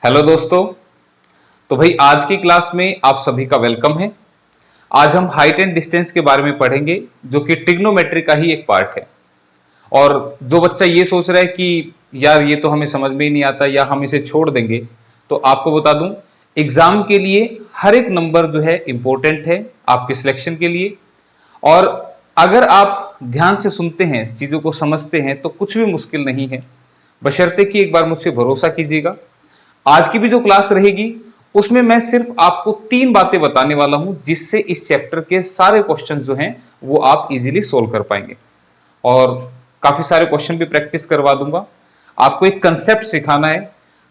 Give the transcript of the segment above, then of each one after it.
Hello दोस्तों। तो भाई आज की क्लास में आप सभी का वेलकम है। आज हम हाइट एंड डिस्टेंस के बारे में पढ़ेंगे जो कि ट्रिग्नोमेट्री का ही एक पार्ट है। और जो बच्चा ये सोच रहा है कि यार ये तो हमें समझ में ही नहीं आता या हम इसे छोड़ देंगे, तो आपको बता दूं एग्जाम के लिए हर एक नंबर जो है इंपॉर्टेंट है आपके सिलेक्शन के लिए। और अगर आप ध्यान से सुनते हैं, चीजों को समझते हैं, तो कुछ भी मुश्किल नहीं है, बशर्ते कि एक बार मुझसे भरोसा कीजिएगा। आज की भी जो क्लास रहेगी उसमें मैं सिर्फ आपको 3 बातें बताने वाला हूं जिससे इस चैप्टर के सारे क्वेश्चन जो हैं वो आप इजीली सोल्व कर पाएंगे। और काफी सारे क्वेश्चन भी प्रैक्टिस करवा दूंगा। आपको एक कंसेप्ट सिखाना है।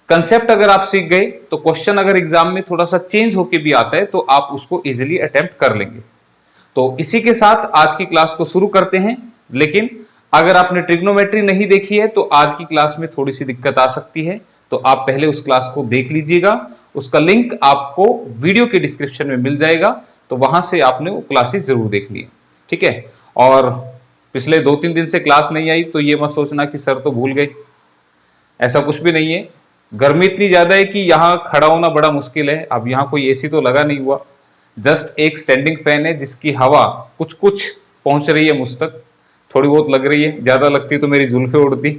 कंसेप्ट अगर आप सीख गए तो क्वेश्चन अगर एग्जाम में थोड़ा सा चेंज होके भी आता है तो आप उसको इजीली अटेम्प्ट कर लेंगे। तो इसी के साथ आज की क्लास को शुरू करते हैं। लेकिन अगर आपने ट्रिग्नोमेट्री नहीं देखी है तो आज की क्लास में थोड़ी सी दिक्कत आ सकती है, तो आप पहले उस क्लास को देख लीजिएगा। उसका लिंक आपको वीडियो के डिस्क्रिप्शन में मिल जाएगा, तो वहां से आपने वो क्लासेस जरूर देखनी है, ठीक है। और पिछले 2-3 दिन से क्लास नहीं आई तो ये मत सोचना कि सर तो भूल गए, ऐसा कुछ भी नहीं है। गर्मी इतनी ज्यादा है कि यहाँ खड़ा होना बड़ा मुश्किल है। अब यहाँ कोई एसी तो लगा नहीं हुआ, जस्ट एक स्टैंडिंग फैन है जिसकी हवा कुछ कुछ पहुंच रही है मुझ तक, थोड़ी बहुत लग रही है, ज्यादा लगती तो मेरी जुल्फे उड़ती,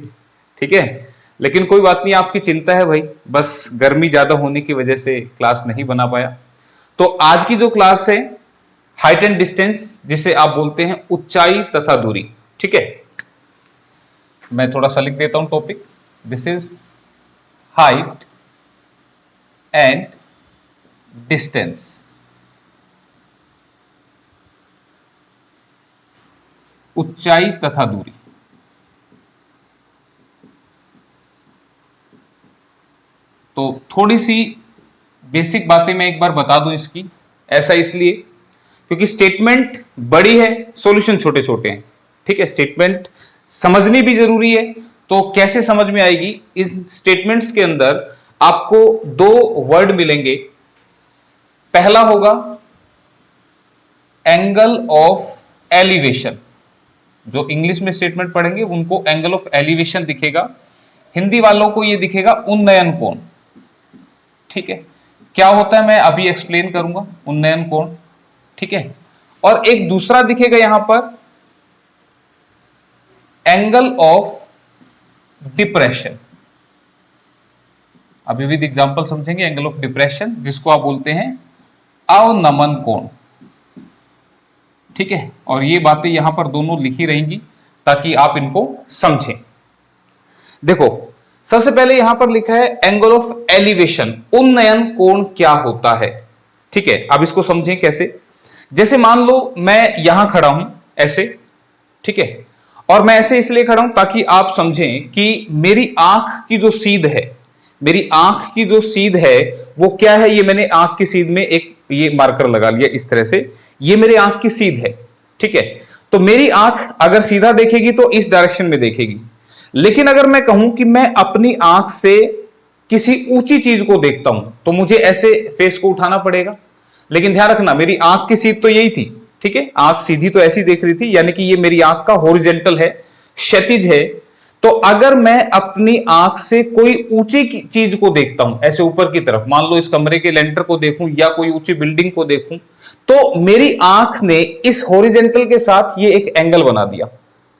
ठीक है। लेकिन कोई बात नहीं, आपकी चिंता है भाई, बस गर्मी ज्यादा होने की वजह से क्लास नहीं बना पाया। तो आज की जो क्लास है हाइट एंड डिस्टेंस, जिसे आप बोलते हैं ऊंचाई तथा दूरी, ठीक है। मैं थोड़ा सा लिख देता हूं topic. This is height and distance. ऊंचाई तथा दूरी। तो थोड़ी सी बेसिक बातें मैं एक बार बता दूं इसकी। ऐसा इसलिए क्योंकि स्टेटमेंट बड़ी है, सॉल्यूशन छोटे छोटे हैं, ठीक है। स्टेटमेंट समझनी भी जरूरी है। तो कैसे समझ में आएगी? इन स्टेटमेंट्स के अंदर आपको 2 वर्ड मिलेंगे। पहला होगा एंगल ऑफ एलिवेशन। जो इंग्लिश में स्टेटमेंट पढ़ेंगे उनको एंगल ऑफ एलिवेशन दिखेगा, हिंदी वालों को यह दिखेगा उन्नयन कोण, ठीक है। क्या होता है मैं अभी एक्सप्लेन करूंगा, उन्नयन कोण, ठीक है। और एक दूसरा दिखेगा यहां पर एंगल ऑफ डिप्रेशन। अभी भी एग्जांपल समझेंगे एंगल ऑफ डिप्रेशन, जिसको आप बोलते हैं अवनमन कोण, ठीक है। और ये बातें यहां पर दोनों लिखी रहेंगी ताकि आप इनको समझें। देखो सबसे पहले यहां पर लिखा है एंगल ऑफ एलिवेशन, उन्नयन कोण क्या होता है, ठीक है। अब इसको समझें कैसे। जैसे मान लो मैं यहां खड़ा हूं ऐसे, ठीक है। और मैं ऐसे इसलिए खड़ा हूं ताकि आप समझें कि मेरी आंख की जो सीध है, मेरी आंख की जो सीध है वो क्या है। ये मैंने आंख की सीध में एक ये मार्कर लगा लिया इस तरह से, ये मेरी आंख की सीध है, ठीक है। तो मेरी आंख अगर सीधा देखेगी तो इस डायरेक्शन में देखेगी। लेकिन अगर मैं कहूं कि मैं अपनी आंख से किसी ऊंची चीज को देखता हूं तो मुझे ऐसे फेस को उठाना पड़ेगा। लेकिन ध्यान रखना मेरी आंख की सीध तो यही थी, ठीक है। आंख सीधी तो ऐसी देख रही थी, यानी कि ये मेरी आंख का हॉरिजॉन्टल है, क्षैतिज है। तो अगर मैं अपनी आंख से कोई ऊंची चीज को देखता हूं ऐसे ऊपर की तरफ, मान लो इस कमरे के लेंटर को देखूं या कोई ऊंची बिल्डिंग को देखूं, तो मेरी आंख ने इस हॉरिजॉन्टल के साथ ये एक एंगल बना दिया,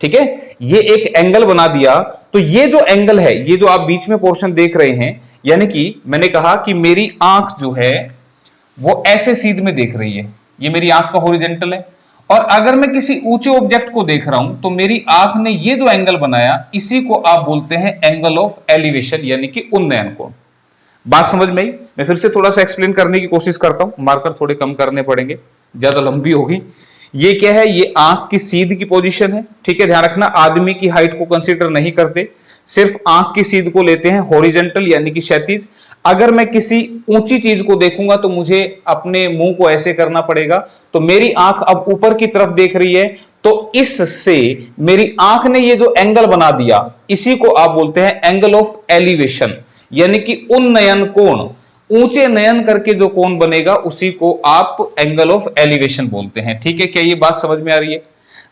ठीक है। ये एक एंगल बना दिया। तो ये जो एंगल है, ये जो आप बीच में पोर्शन देख रहे हैं, यानी कि मैंने कहा कि मेरी आंख जो है वो ऐसे सीध में देख रही है, ये मेरी आंख का हॉरिजॉन्टल है। और अगर मैं किसी ऊंचे ऑब्जेक्ट को देख रहा हूं तो मेरी आंख ने ये जो एंगल बनाया, इसी को आप बोलते हैं एंगल ऑफ एलिवेशन, यानी कि उन्नयन कोण। बात समझ में आई? मैं फिर से थोड़ा सा एक्सप्लेन करने की कोशिश करता हूं, मार्कर थोड़े कम करने पड़ेंगे, ज्यादा लंबी होगी। ये क्या है? ये आंख की सीध की पोजीशन है, ठीक है। ध्यान रखना आदमी की हाइट को कंसीडर नहीं करते, सिर्फ आंख की सीध को लेते हैं, हॉरिजॉन्टल यानी कि क्षैतिज। अगर मैं किसी ऊंची चीज को देखूंगा तो मुझे अपने मुंह को ऐसे करना पड़ेगा। तो मेरी आंख अब ऊपर की तरफ देख रही है, तो इससे मेरी आंख ने ये जो एंगल बना दिया, इसी को आप बोलते हैं एंगल ऑफ एलिवेशन, यानी कि उन्नयन कोण। ऊंचे नयन करके जो कोण बनेगा उसी को आप एंगल ऑफ एलिवेशन बोलते हैं, ठीक है। क्या ये बात समझ में आ रही है?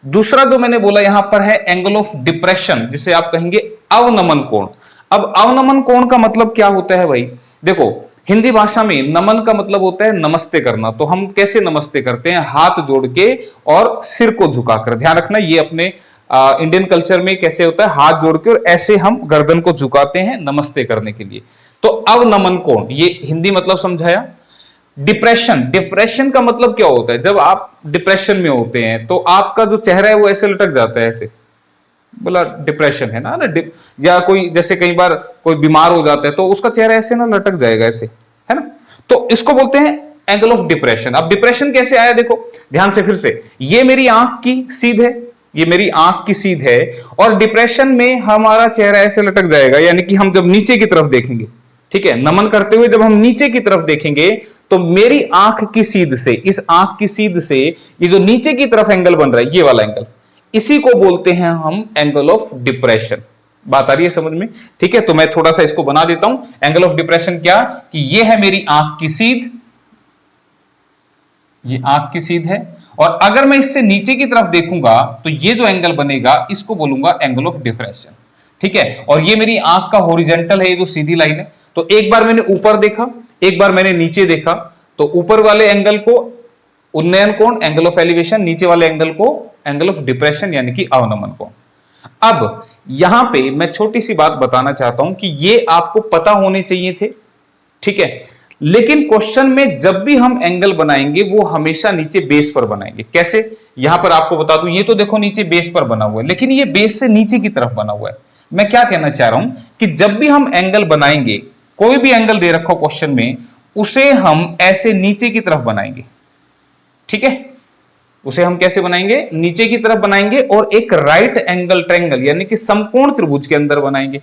दूसरा जो मैंने बोला यहां पर है एंगल ऑफ डिप्रेशन, जिसे आप कहेंगे अवनमन कोण। अब अवनमन कोण का मतलब क्या होता है भाई? देखो, हिंदी भाषा में नमन का मतलब होता है नमस्ते करना। तो हम कैसे नमस्ते करते हैं? हाथ जोड़ के और सिर को झुकाकर। ध्यान रखना, ये अपने इंडियन कल्चर में कैसे होता है, हाथ जोड़ के और ऐसे हम गर्दन को झुकाते हैं नमस्ते करने के लिए। तो अवनमन कोण, ये हिंदी मतलब समझाया। डिप्रेशन, डिप्रेशन का मतलब क्या होता है? जब आप डिप्रेशन में होते हैं तो आपका जो चेहरा है वो ऐसे लटक जाता है, ऐसे बोला डिप्रेशन है ना या कोई जैसे कई बार कोई बीमार हो जाता है तो उसका चेहरा ऐसे ना लटक जाएगा, ऐसे, है ना? तो इसको बोलते हैं एंगल ऑफ डिप्रेशन। अब डिप्रेशन कैसे आया? देखो ध्यान से, फिर से, ये मेरी आंख की सीध है, ये मेरी आंख की सीध है, और डिप्रेशन में हमारा चेहरा ऐसे लटक जाएगा, यानी कि हम जब नीचे की तरफ देखेंगे, ठीक है, नमन करते हुए जब हम नीचे की तरफ देखेंगे तो मेरी आंख की सीध से, इस आंख की सीध से ये जो नीचे की तरफ एंगल बन रहा है, ये वाला एंगल, इसी को बोलते हैं हम एंगल ऑफ डिप्रेशन। बात आ रही है समझ में? ठीक है, तो मैं थोड़ा सा इसको बना देता हूं। एंगल ऑफ डिप्रेशन क्या, कि ये है मेरी आंख की सीध, ये आंख की सीध है, और अगर मैं इससे नीचे की तरफ देखूंगा तो ये जो एंगल बनेगा इसको बोलूंगा एंगल ऑफ डिप्रेशन। ठीक है, और ये मेरी आंख का हॉरिजॉन्टल है, ये जो सीधी लाइन है। तो एक बार मैंने ऊपर देखा, एक बार मैंने नीचे देखा, तो ऊपर वाले एंगल को उन्नयन कोण, एंगल ऑफ एलिवेशन, नीचे वाले एंगल को एंगल ऑफ डिप्रेशन यानी कि अवनमन कोण। अब यहां पे मैं छोटी सी बात बताना चाहता हूं कि ये आपको पता होने चाहिए थे, ठीक है, लेकिन क्वेश्चन में जब भी हम एंगल बनाएंगे वो हमेशा नीचे बेस पर बनाएंगे। कैसे? यहां पर आपको बता दूं, ये तो देखो नीचे बेस पर बना हुआ है, लेकिन ये बेस से नीचे की तरफ बना हुआ है। मैं क्या कहना चाह रहा हूं कि जब भी हम एंगल बनाएंगे, कोई भी एंगल दे रखो क्वेश्चन में, उसे हम ऐसे नीचे की तरफ बनाएंगे, ठीक है, उसे हम कैसे बनाएंगे? नीचे की तरफ बनाएंगे और एक राइट एंगल ट्रायंगल यानी कि समकोण त्रिभुज के अंदर बनाएंगे।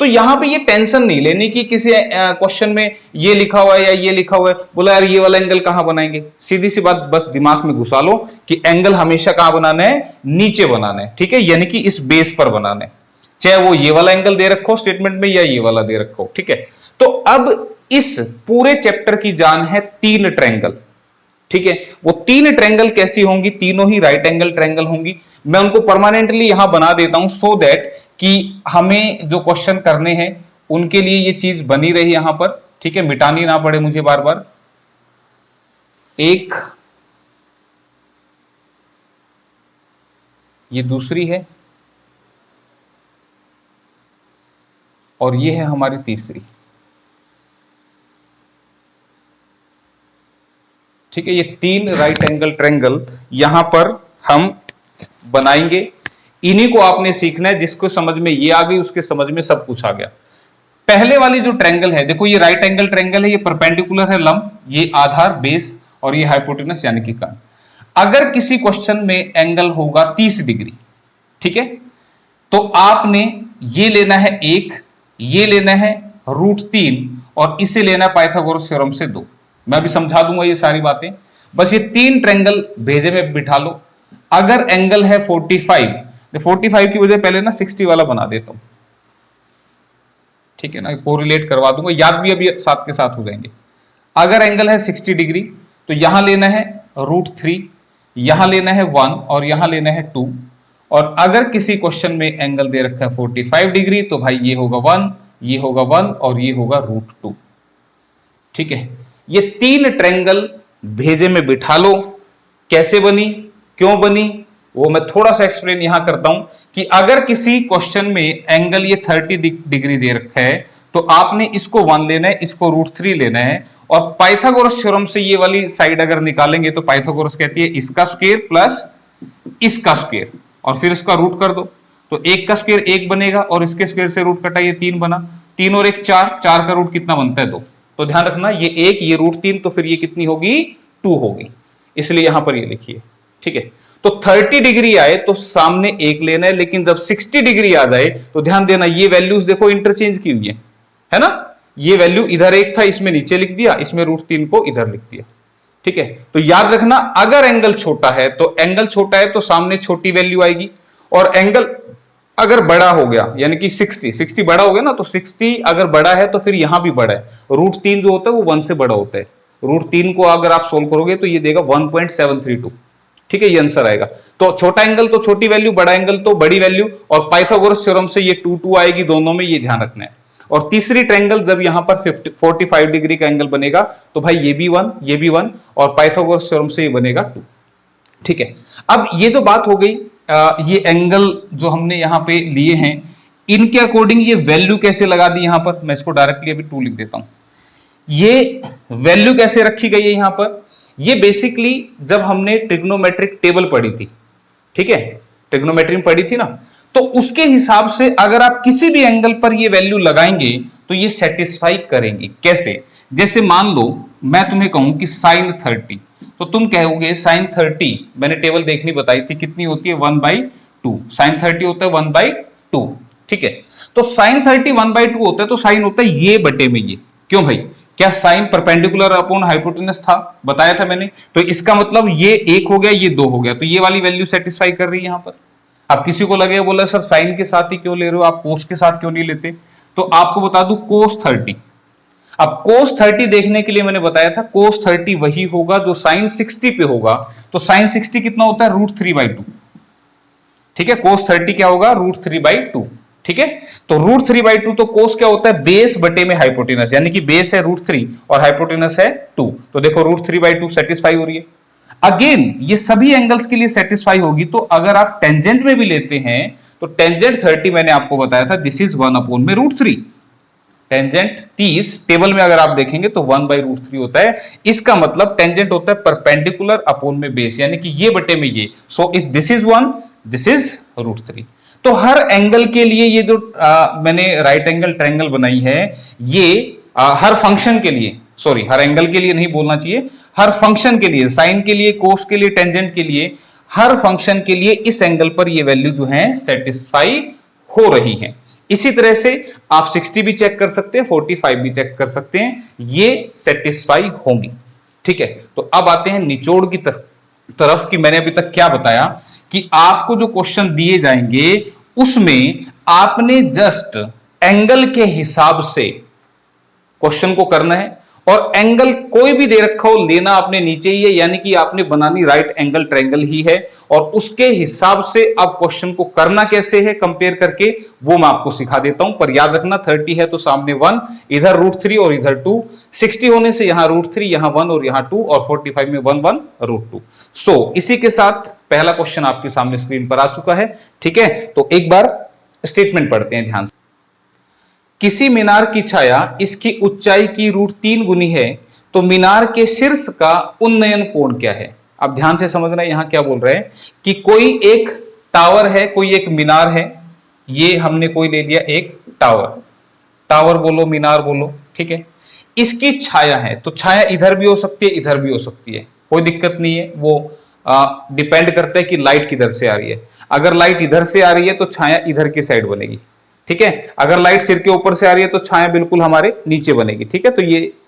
तो यहां पे ये टेंशन नहीं लेनी कि किसी क्वेश्चन में ये लिखा हुआ है या ये लिखा हुआ है, बोला यार ये वाला एंगल कहां बनाएंगे। सीधी सी बात बस दिमाग में घुसा लो कि एंगल हमेशा कहां बनाना है? नीचे बनाना है, ठीक है, यानी कि इस बेस पर बनाना है, चाहे वो ये वाला एंगल दे रखो स्टेटमेंट में या ये वाला दे रखो, ठीक है। तो अब इस पूरे चैप्टर की जान है 3 ट्रायंगल, ठीक है। वो 3 ट्रायंगल कैसी होंगी? तीनों ही राइट एंगल ट्रायंगल होंगी। मैं उनको परमानेंटली यहां बना देता हूं सो दैट कि हमें जो क्वेश्चन करने हैं उनके लिए ये चीज बनी रही यहां पर, ठीक है, मिटानी ना पड़े मुझे बार बार। एक ये दूसरी है और ये है हमारी तीसरी, ठीक है। ये 3 राइट एंगल ट्रायंगल यहां पर हम बनाएंगे। इन्हीं को आपने सीखना है, जिसको समझ में ये आ गई उसके समझ में सब कुछ आ गया। पहले वाली जो ट्रायंगल है, देखो ये राइट एंगल ट्रायंगल है, ये परपेंडिकुलर है लंब, ये आधार बेस, और ये हाइपोटेनस यानी कि कर्ण। अगर किसी क्वेश्चन में एंगल होगा 30 डिग्री, ठीक है, तो आपने ये लेना है 1, ये लेना है √3 और इसे लेना है पाइथागोरस थ्योरम से 2। मैं भी समझा दूंगा ये सारी बातें, बस ये 3 ट्रायंगल भेजे में बिठा लो। अगर एंगल है 45, 45 की वजह पहले ना 60 वाला बना देता हूं, ठीक है ना, कोरिलेट करवा दूंगा, याद भी अभी साथ के साथ हो जाएंगे। अगर एंगल है 60 डिग्री तो यहां लेना है √3, यहां लेना है 1 और यहां लेना है 2। और अगर किसी क्वेश्चन में एंगल दे रखा है 45 डिग्री तो भाई ये होगा 1, ये होगा 1 और ये होगा √2, ठीक है। ये 3 ट्रायंगल भेजे में बिठा लो। कैसे बनी, क्यों बनी, वो मैं थोड़ा सा एक्सप्लेन यहां करता हूं कि अगर किसी क्वेश्चन में एंगल ये 30 डिग्री दे रखा है तो आपने इसको 1 लेना है, इसको √3 लेना है, और पाइथागोरस थ्योरम से ये वाली साइड अगर निकालेंगे तो पाइथागोरस कहती है इसका स्क्वायर प्लस इसका स्क्वायर और फिर इसका रूट कर दो। तो 1 का स्क्वायर 1 बनेगा और इसके स्क्वायर से रूट कटा, ये 3 बना, 3 और 1 4, 4 का रूट कितना बनता है 2। तो ध्यान रखना ये 1 ये √3, तो फिर ये कितनी होगी 2 होगी, इसलिए यहां पर ये लिखिए, ठीक है। तो 30 डिग्री आए तो सामने 1 लेना है, लेकिन जब 60 डिग्री आ जाए तो ध्यान देना ये वैल्यूज देखो इंटरचेंज की हुई है ना, ये वैल्यू इधर 1 था, इसमें नीचे लिख दिया, इसमें √3 को इधर लिख दिया, ठीक है। तो याद रखना अगर एंगल छोटा है तो एंगल छोटा है तो सामने छोटी वैल्यू आएगी, और एंगल अगर बड़ा हो गया यानी कि 60 बड़ा हो गया ना, तो 60 अगर बड़ा है तो फिर यहां भी बड़ा है। √3 जो होता है वो 1 से बड़ा होता है, √3 को अगर आप सोल्व करोगे तो ये देगा 1.732, ठीक है, ये आंसर आएगा। तो छोटा एंगल तो छोटी वैल्यू, बड़ा एंगल तो बड़ी वैल्यू, और पाइथागोरस थ्योरम से ये 2 आएगी दोनों में, ये ध्यान रखना है। और तीसरी ट्रायंगल जब यहां पर 45 डिग्री का एंगल बनेगा तो भाई ये भी 1, ये भी 1, और पाइथागोरस थ्योरम से ये बनेगा 2। ठीक है, अब ये जो बात हो गई, ये एंगल जो हमने यहां पे लिए हैं इनके अकॉर्डिंग ये वैल्यू कैसे लगा दी, यहां पर मैं इसको डायरेक्टली अभी 2 लिख देता हूं। ये वैल्यू कैसे रखी गई है यहां पर, ये बेसिकली जब हमने ट्रिग्नोमेट्रिक टेबल पढ़ी थी, ठीक है, ट्रिग्नोमेट्री में पढ़ी थी ना, तो उसके हिसाब से अगर आप किसी भी एंगल पर ये वैल्यू लगाएंगे तो ये सेटिस्फाई करेंगे। कैसे, जैसे मान लो मैं तुम्हें कहूं कि sin 30, तो तुम कहोगे sin 30, मैंने टेबल देखनी बताई थी, कितनी होती है 1/2, sin 30 होता है 1/2। ठीक है, तो sin 30 1/2 होता है, तो साइन होता है ये बटे में ये। क्यों भाई, क्या साइन परपेंडिकुलर अपॉन हाइपोटेनस था, बताया था मैंने, तो इसका मतलब ये 1 हो गया, ये 2 हो गया, तो ये वाली वैल्यू सेटिस्फाई कर रही है यहां पर। अब किसी को लगे बोला सर साइन के साथ ही क्यों ले रहे हो आप, कोस के साथ क्यों नहीं लेते, तो आपको बता दूं cos 30। अब cos 30 देखने के लिए मैंने बताया था cos 30 वही होगा जो sin 60 पे होगा, तो sin 60 कितना होता है √3/2। ठीक है, cos 30 क्या होगा √3/2। ठीक है, तो √3/2, तो cos क्या होता है बेस बटे में हाइपोटेनस, यानी कि बेस है √3 और हाइपोटेनस है 2, तो देखो √3/2 सेटिस्फाई हो रही है। अगेन ये सभी एंगल्स के लिए सेटिस्फाई होगी, तो अगर आप टेंजेंट में भी लेते हैं तो टेंजेंट 30 मैंने आपको बताया था दिस इज 1/√3। टेंजेंट 30 टेबल में अगर आप देखेंगे तो 1/√3 होता है। इसका मतलब टेंजेंट होता है परपेंडिकुलर अपॉन में बेस, यानी कि ये बटे में ये। So if this is 1, this is √3। तो हर एंगल के लिए ये जो मैंने राइट एंगल ट्रायंगल बनाई है, ये हर फंक्शन के लिए, सॉरी हर एंगल के लिए नहीं बोलना चाहिए, हर फंक्शन के लिए, साइन के लिए, कोस के लिए, टेंजेंट के लिए, हर फंक्शन के लिए इस एंगल पर ये वैल्यू जो है सेटिस्फाई हो रही है। इसी तरह से आप 60 भी चेक कर सकते हैं, 45 भी चेक कर सकते हैं, ये सेटिस्फाई होंगी। ठीक है, तो अब आते हैं निचोड़ की तरफ कि मैंने अभी तक क्या बताया कि आपको जो क्वेश्चन दिए जाएंगे उसमें आपने जस्ट एंगल के हिसाब से क्वेश्चन को करना है, और एंगल कोई भी दे रखा हो लेना आपने नीचे ही है, यानी कि आपने बनानी राइट एंगल ट्रायंगल ही है, और उसके हिसाब से अब क्वेश्चन को करना कैसे है कंपेयर करके वो मैं आपको सिखा देता हूं। पर याद रखना 30 है तो सामने 1, इधर √3 और इधर 2, 60 होने से यहां √3, यहां 1 और यहां 2, और 45 में 1 1 √2। सो इसी के साथ पहला क्वेश्चन आपके सामने स्क्रीन पर आ चुका है। ठीक है, तो एक बार स्टेटमेंट पढ़ते हैं ध्यान से। किसी मीनार की छाया इसकी ऊंचाई की √3 गुनी है, तो मीनार के शीर्ष का उन्नयन कोण क्या है। अब ध्यान से समझना, यहां क्या बोल रहे हैं कि कोई एक टावर है, कोई एक मीनार है, ये हमने कोई ले लिया एक टावर, टावर बोलो मीनार बोलो, ठीक है, इसकी छाया है, तो छाया इधर भी हो सकती है इधर भी हो सकती है, कोई दिक्कत नहीं है, वो डिपेंड करता है कि लाइट किधर से आ रही है। अगर लाइट इधर से आ रही है तो छाया इधर की साइड बनेगी, ठीक है, अगर लाइट सिर के ऊपर से आ रही है तो छाया बिल्कुल हमारे नीचे बनेगी। ठीक है, तो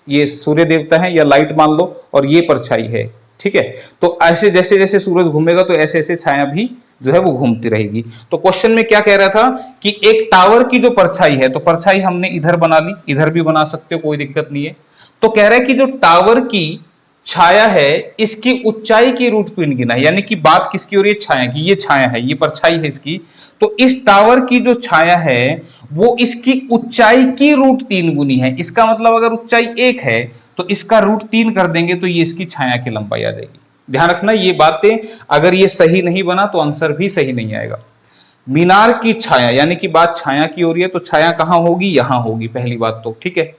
ये सूर्य देवता है या लाइट मान लो, और ये परछाई है। ठीक है, तो ऐसे जैसे जैसे सूरज घूमेगा तो ऐसे ऐसे छाया भी जो है वो घूमती रहेगी। तो क्वेश्चन में क्या कह रहा था कि एक टावर की जो परछाई है, तो परछाई हमने इधर बना ली, इधर भी बना सकते हो, कोई दिक्कत नहीं है। तो कह रहा है कि जो टावर की छाया है इसकी ऊंचाई की √3 गिना है, यानी कि बात किसकी हो रही है, छाया की। ये छाया है, ये परछाई है इसकी, तो इस टावर की जो छाया है वो इसकी ऊंचाई की √3 गुनी है। इसका मतलब अगर ऊंचाई 1 है तो इसका √3 कर देंगे तो ये इसकी छाया की लंबाई आ जाएगी। ध्यान रखना ये बातें, अगर ये सही नहीं बना तो आंसर भी सही नहीं आएगा। मीनार की छाया, यानी कि बात छाया की हो रही है, तो छाया कहां होगी, यहां होगी, पहली बात तो। ठीक है,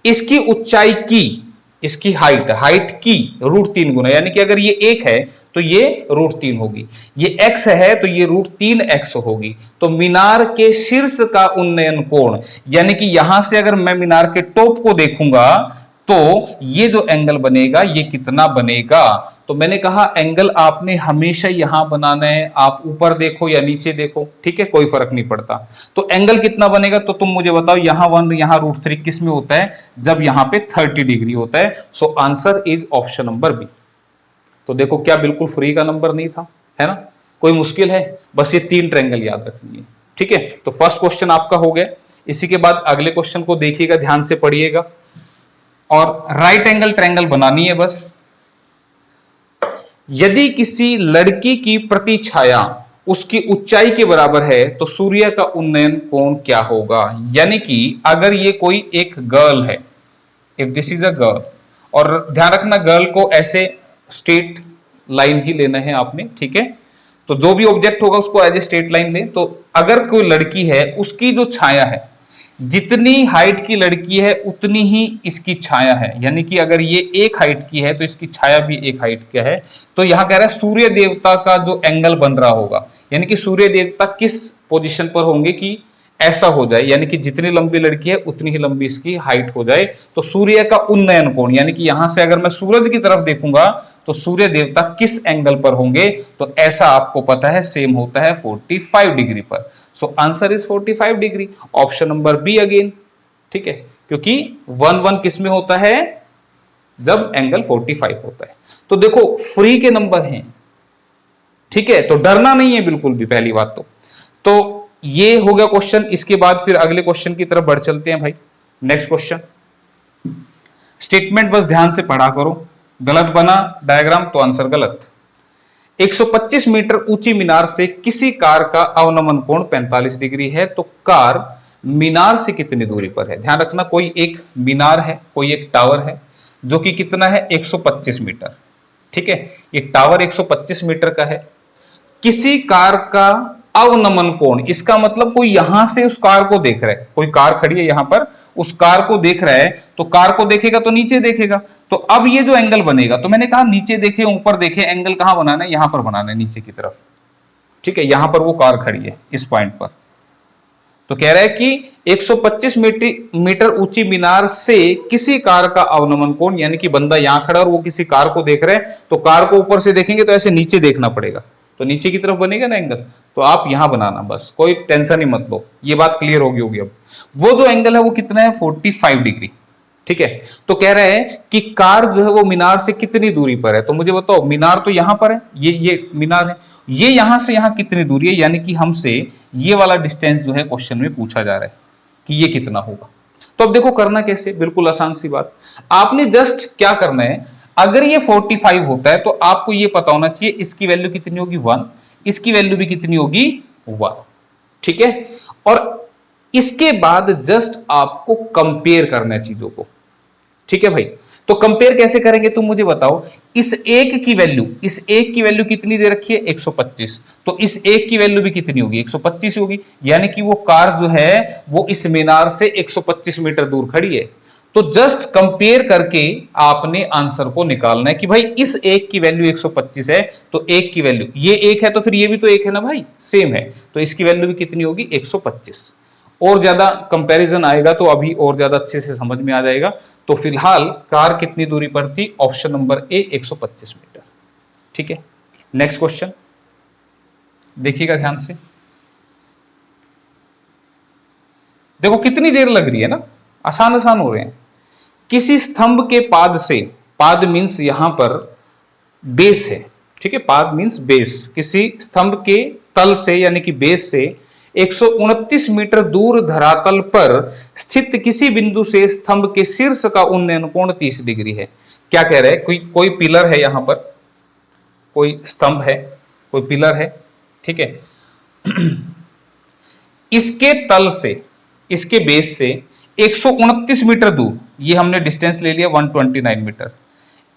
इसकी ऊंचाई की, इसकी हाइट की √3 गुना, यानी कि अगर ये 1 है तो ये √3 होगी, ये x है तो ये √3x होगी। तो मीनार के शीर्ष का उन्नयन कोण, यानी कि यहां से अगर मैं मीनार के टॉप को देखूंगा तो ये जो एंगल बनेगा ये कितना बनेगा। तो मैंने कहा एंगल आपने हमेशा यहां बनाना है, आप ऊपर देखो या नीचे देखो, ठीक है, कोई फर्क नहीं पड़ता। तो एंगल कितना बनेगा, तो तुम मुझे बताओ, यहां 1 यहां √3 किस में होता है, जब यहां पे 30 डिग्री होता है। So answer is option number B. तो देखो क्या बिल्कुल फ्री का नंबर नहीं था, है ना, कोई मुश्किल है, बस ये 3 ट्रायंगल याद रखनी है। ठीक है, तो फर्स्ट क्वेश्चन आपका हो गया। इसी के बाद अगले क्वेश्चन को देखिएगा, ध्यान से पढ़िएगा, और राइट एंगल ट्रायंगल बनानी है बस। यदि किसी लड़की की प्रतिछाया उसकी ऊंचाई के बराबर है तो सूर्य का उन्नयन कोण क्या होगा। यानी कि अगर ये कोई एक गर्ल है, if this is a girl, और ध्यान रखना गर्ल को ऐसे स्ट्रेट लाइन ही लेना है आपने, ठीक है। तो जो भी ऑब्जेक्ट होगा उसको एज ए स्ट्रेट लाइन ले। तो अगर कोई लड़की है, उसकी जो छाया है, जितनी हाइट की लड़की है उतनी ही इसकी छाया है। यानी कि अगर ये एक हाइट की है तो इसकी छाया भी एक हाइट का है। तो यहां कह रहा है सूर्य देवता का जो एंगल बन रहा होगा, यानी कि सूर्य देवता किस पोजीशन पर होंगे कि ऐसा हो जाए, यानी कि जितनी लंबी लड़की है उतनी ही लंबी इसकी हाइट हो जाए। तो सूर्य का उन्नयन कोण, यानी कि यहां से अगर मैं सूरज की तरफ देखूंगा तो सूर्य देवता किस एंगल पर होंगे, तो ऐसा आपको पता है सेम होता है 45 डिग्री पर। So answer is 45 degree, option number B again, ठीक है। क्योंकि 1 किस में होता है, जब एंगल 45 होता है। तो देखो फ्री के नंबर हैं, ठीक है, तो डरना नहीं है बिल्कुल भी, पहली बात तो ये हो गया क्वेश्चन। इसके बाद फिर अगले क्वेश्चन की तरफ बढ़ चलते हैं भाई। नेक्स्ट क्वेश्चन, स्टेटमेंट बस ध्यान से पढ़ा करो, गलत बना डायग्राम तो आंसर गलत। 125 मीटर ऊंची मीनार से किसी कार का अवनमन कोण 45 डिग्री है, तो कार मीनार से कितनी दूरी पर है। ध्यान रखना कोई एक मीनार है, कोई एक टावर है जो कि कितना है 125 मीटर, ठीक है। ये टावर 125 मीटर का है। किसी कार का अवनमन कोण, इसका मतलब कोई यहां से उस कार को देख रहा है, कोई कार खड़ी है यहां पर, उस कार को देख रहा है, तो कार को देखेगा तो नीचे देखेगा। तो अब ये जो एंगल बनेगा, तो मैंने कहा नीचे देखे मीटर देखे, एंगल कहां बनाना है, यहां पर बनाना है नीचे की तरफ, ठीक है। यहां पर वो कार खड़ी है इस पॉइंट पर। तो कह रहा है कि 125 मीटर ऊंची मीनार से किसी कार का अवनमन कोण, यानी कि बंदा यहां खड़ा और वो किसी कार को देख रहे हैं, तो कार को ऊपर से देखेंगे तो ऐसे नीचे देखना पड़ेगा, तो नीचे की तरफ बनेगा ना एंगल। तो आप यहां बनाना, बस कोई टेंशन ही मत लो, ये बात क्लियर होगी। अब वो जो एंगल है वो कितना है 45 डिग्री, ठीक है। तो कह रहा है कि कार जो है वो मीनार से कितनी दूरी पर है। तो मुझे बताओ, मीनार तो यहां पर है, ये मीनार है, ये यहां से यहां कितनी दूरी है, यानी कि हमसे ये वाला डिस्टेंस जो है क्वेश्चन में पूछा जा रहा है कि ये कितना होगा। तो अब देखो करना कैसे, बिल्कुल आसान सी बात। आपने जस्ट क्या करना है, अगर ये 45 होता है तो आपको ये पता होना चाहिए इसकी वैल्यू कितनी होगी 1, इसकी वैल्यू भी कितनी होगी 1, ठीक है। और इसके बाद जस्ट आपको कंपेयर करना है चीजों को, ठीक है भाई। तो कंपेयर कैसे करेंगे तुम मुझे बताओ। इस एक की वैल्यू कितनी दे रखी है 125, तो इस एक की वैल्यू भी कितनी होगी 125 होगी, यानी कि वो कार जो है वो इस मीनार से 125 मीटर दूर खड़ी है। तो जस्ट कंपेयर करके आपने आंसर को निकालना है कि भाई इस एक की वैल्यू 125 है, तो एक की वैल्यू ये एक है, तो फिर ये भी तो एक है ना भाई, सेम है, तो इसकी वैल्यू भी कितनी होगी 125। और ज्यादा कंपैरिजन आएगा तो अभी और ज्यादा अच्छे से समझ में आ जाएगा। तो फिलहाल कार कितनी दूरी पर थी, ऑप्शन नंबर ए 125 मीटर, ठीक है। नेक्स्ट क्वेश्चन देखिएगा ध्यान से, देखो कितनी देर लग रही है ना, आसान हो रहे हैं। किसी स्तंभ के पाद से, पाद मींस यहां पर बेस है, ठीक है, पाद मींस बेस, किसी स्तंभ के तल से यानी कि बेस से 129 मीटर दूर धरातल पर स्थित किसी बिंदु से स्तंभ के शीर्ष का उन्नयन कोण 30 डिग्री है। क्या कह रहे हैं, कोई पिलर है यहां पर, कोई स्तंभ है, कोई पिलर है, ठीक है। इसके तल से, इसके बेस से 129 मीटर दूर, ये हमने डिस्टेंस ले लिया 129 मीटर।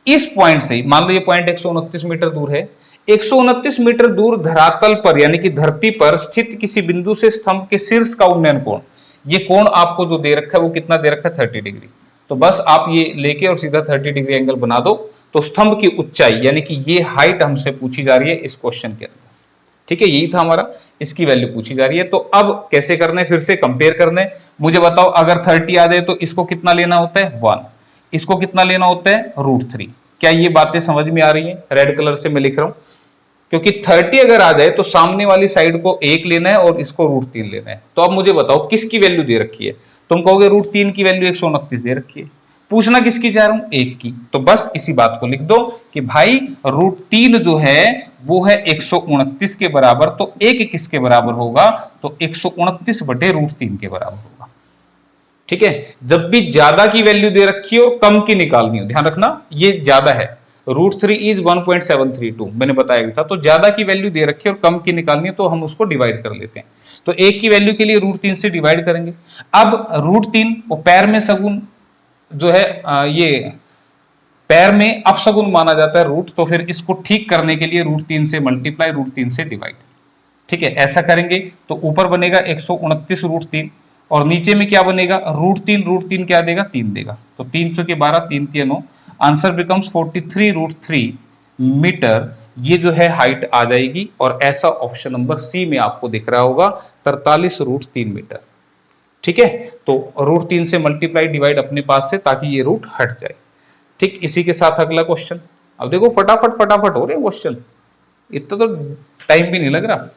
इस पॉइंट से मान लो ये पॉइंट 129 मीटर दूर है, 129 मीटर दूर धरातल पर यानी कि धरती पर स्थित किसी बिंदु से स्तंभ के शीर्ष का उन्नयन कोण, ये कोण आपको जो दे रखा है वो कितना दे रखा है 30 डिग्री। तो बस आप ये लेके और सीधा 30 डिग्री एंगल बना दो। तो स्तंभ की ऊंचाई यानी कि ये हाइट हमसे पूछी जा रही है इस क्वेश्चन के अंदर, ठीक है, यही था हमारा, इसकी वैल्यू पूछी जा रही है। तो अब कैसे करना है, फिर से कंपेयर करना है। मुझे बताओ अगर 30 आ जाए तो इसको कितना लेना होता है 1, इसको कितना लेना होता है √3। क्या ये बातें समझ में आ रही हैं, रेड कलर से मैं लिख रहा हूं, क्योंकि 30 अगर आ जाए तो सामने वाली साइड को 1 लेना है और इसको √3 लेना है। तो अब मुझे बताओ किसकी वैल्यू दे रखी है, तुम कहोगे √3 की वैल्यू 129 दे रखी है, पूछना किसकी जा रहा हूं 1 की। तो बस इसी बात को लिख दो कि भाई √3 जो है वो है 129 के बराबर, तो 1 किसके बराबर होगा, तो 129 बटे √3 के बराबर होगा, ठीक है। जब भी ज्यादा की वैल्यू दे रखी है और कम की निकालनी हो, ध्यान रखना ये ज्यादा है, √3 इज 1.732, मैंने बताया था। तो ज्यादा की वैल्यू दे रखी है और कम की निकालनी है तो हम उसको डिवाइड कर लेते हैं। तो एक की वैल्यू के लिए √3 से डिवाइड करेंगे। अब √3 और पैर में सगुन जो है ये पैर में अपसगुन माना जाता है रूट, तो फिर इसको ठीक करने के लिए √3 से मल्टीप्लाई, √3 से डिवाइड। ठीक है, ऐसा करेंगे तो ऊपर बनेगा 129 √3 और नीचे में क्या बनेगा √3 क्या देगा 3 देगा। तो 3 चौके 12, 3 3 9, आंसर बिकम्स 43 √3 मीटर। ये जो है हाइट आ जाएगी और ऐसा ऑप्शन नंबर सी में आपको दिख रहा होगा 43 √3 मीटर। ठीक है, तो √3 से मल्टीप्लाई डिवाइड अपने पास से ताकि ये रूट हट जाए। ठीक, इसी के साथ अगला क्वेश्चन। अब देखो फटाफट फटाफट हो रहे हैं क्वेश्चन, इतना तो टाइम भी नहीं लग रहा,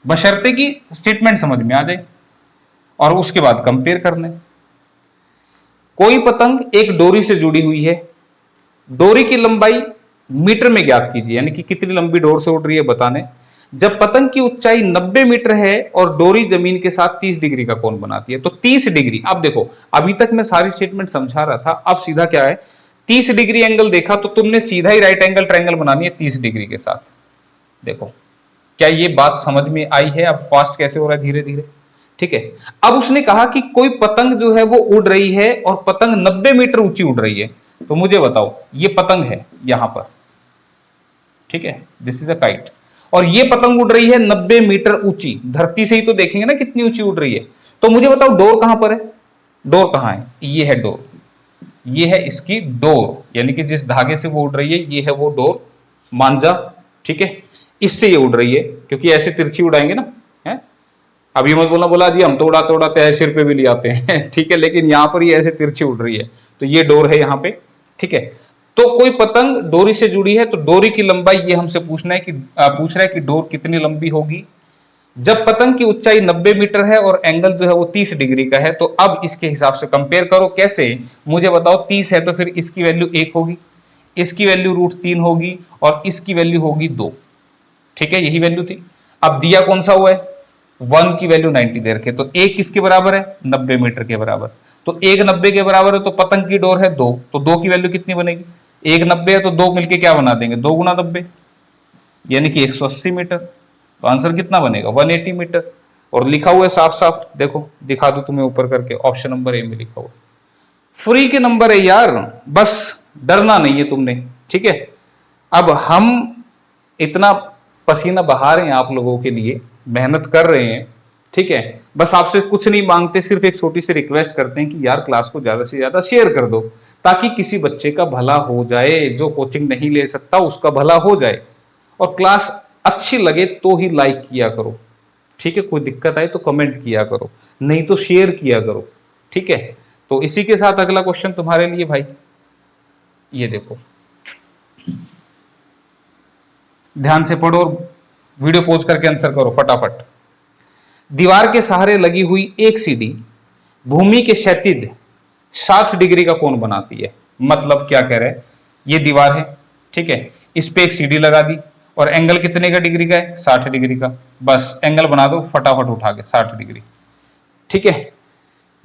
बशर्ते कि स्टेटमेंट समझ में आ जाए और उसके बाद कंपेयर करने। कोई पतंग एक डोरी से जुड़ी हुई है, डोरी की लंबाई मीटर में ज्ञात कीजिए, यानी कि कितनी लंबी डोर से उड़ रही है बताने। जब पतंग की ऊंचाई 90 मीटर है और डोरी जमीन के साथ 30 डिग्री का कोण बनाती है, तो 30 डिग्री। अब देखो अभी तक मैं सारी स्टेटमेंट समझा रहा था, अब सीधा क्या है 30 डिग्री एंगल देखा तो तुमने सीधा ही राइट एंगल ट्रायंगल बनानी है 30 डिग्री के साथ। देखो क्या ये बात समझ में आई है? अब फास्ट कैसे हो रहा है, धीरे धीरे। ठीक है, अब उसने कहा कि कोई पतंग जो है वो उड़ रही है और पतंग 90 मीटर ऊंची उड़ रही है। तो मुझे बताओ ये पतंग है यहां पर, ठीक है, दिस इज अ काइट, और ये पतंग उड़ रही है 90 मीटर ऊंची, धरती से ही तो देखेंगे ना कितनी ऊंची उड़ रही है। तो मुझे बताओ डोर कहां पर है, डोर कहां है? ये है डोर, ये है इसकी डोर, यानी कि जिस धागे से वो उड़ रही है ये है वो डोर, मांजा। ठीक है, इससे ये उड़ रही है, क्योंकि ऐसे तिरछी उड़ाएंगे ना, है। अब ये मत बोला बोला जी हम तो उड़ाते उड़ाते हैं सिर पे भी ले आते हैं ठीक है, लेकिन यहां पर ये ऐसे तिरछी उड़ रही है, तो ये डोर है यहां पे। ठीक है, तो कोई पतंग डोरी से जुड़ी है तो डोरी की लंबाई ये हमसे पूछना है कि पूछ रहा है कि डोर कितनी लंबी होगी। जब पतंग की ऊंचाई 90 मीटर है और एंगल जो है वो 30 डिग्री का है, तो अब इसके हिसाब से कंपेयर करो। कैसे? मुझे बताओ 30 है तो फिर इसकी वैल्यू 1 होगी, इसकी वैल्यू √3 होगी और इसकी वैल्यू होगी 2। ठीक है, यही वैल्यू थी। अब दिया कौन सा हुआ है 1 की वैल्यू 90 दे रखे, तो 1 किसके बराबर है 90 मीटर के बराबर, तो 1 90 के बराबर है, तो पतंग की डोर है 2, तो 2 की वैल्यू कितनी बनेगी 1 90 है तो 2 मिलके क्या बना देंगे 2 गुना 90, यानी कि 180 मीटर। तो आंसर कितना बनेगा 180 मीटर। और लिखा हुआ है साफ साफ, देखो दिखा दो तुम्हें ऊपर करके, ऑप्शन नंबर ए में लिखा हुआ। फ्री के नंबर है यार, बस डरना नहीं है तुमने। ठीक है, अब हम इतना पसीना बहा रहे हैं आप लोगों के लिए, मेहनत कर रहे हैं। ठीक है, बस आपसे कुछ नहीं मांगते, सिर्फ एक छोटी सी रिक्वेस्ट करते हैं कि यार क्लास को ज्यादा से ज्यादा शेयर कर दो, ताकि किसी बच्चे का भला हो जाए, जो कोचिंग नहीं ले सकता उसका भला हो जाए। और क्लास अच्छी लगे तो ही लाइक किया करो। ठीक है, कोई दिक्कत आए तो कमेंट किया करो, नहीं तो शेयर किया करो। ठीक है, तो इसी के साथ अगला क्वेश्चन तुम्हारे लिए भाई, ये देखो ध्यान से पढ़ो और वीडियो पॉज करके आंसर करो फटाफट। दीवार के सहारे लगी हुई एक सीढ़ी भूमि के क्षैतिज 60 डिग्री का कोण बनाती है। मतलब क्या कह रहे हैं, ये दीवार है, ठीक है, इस पे एक सीढ़ी लगा दी और एंगल कितने का डिग्री का है 60 डिग्री का, बस एंगल बना दो फटाफट उठा के 60 डिग्री। ठीक है,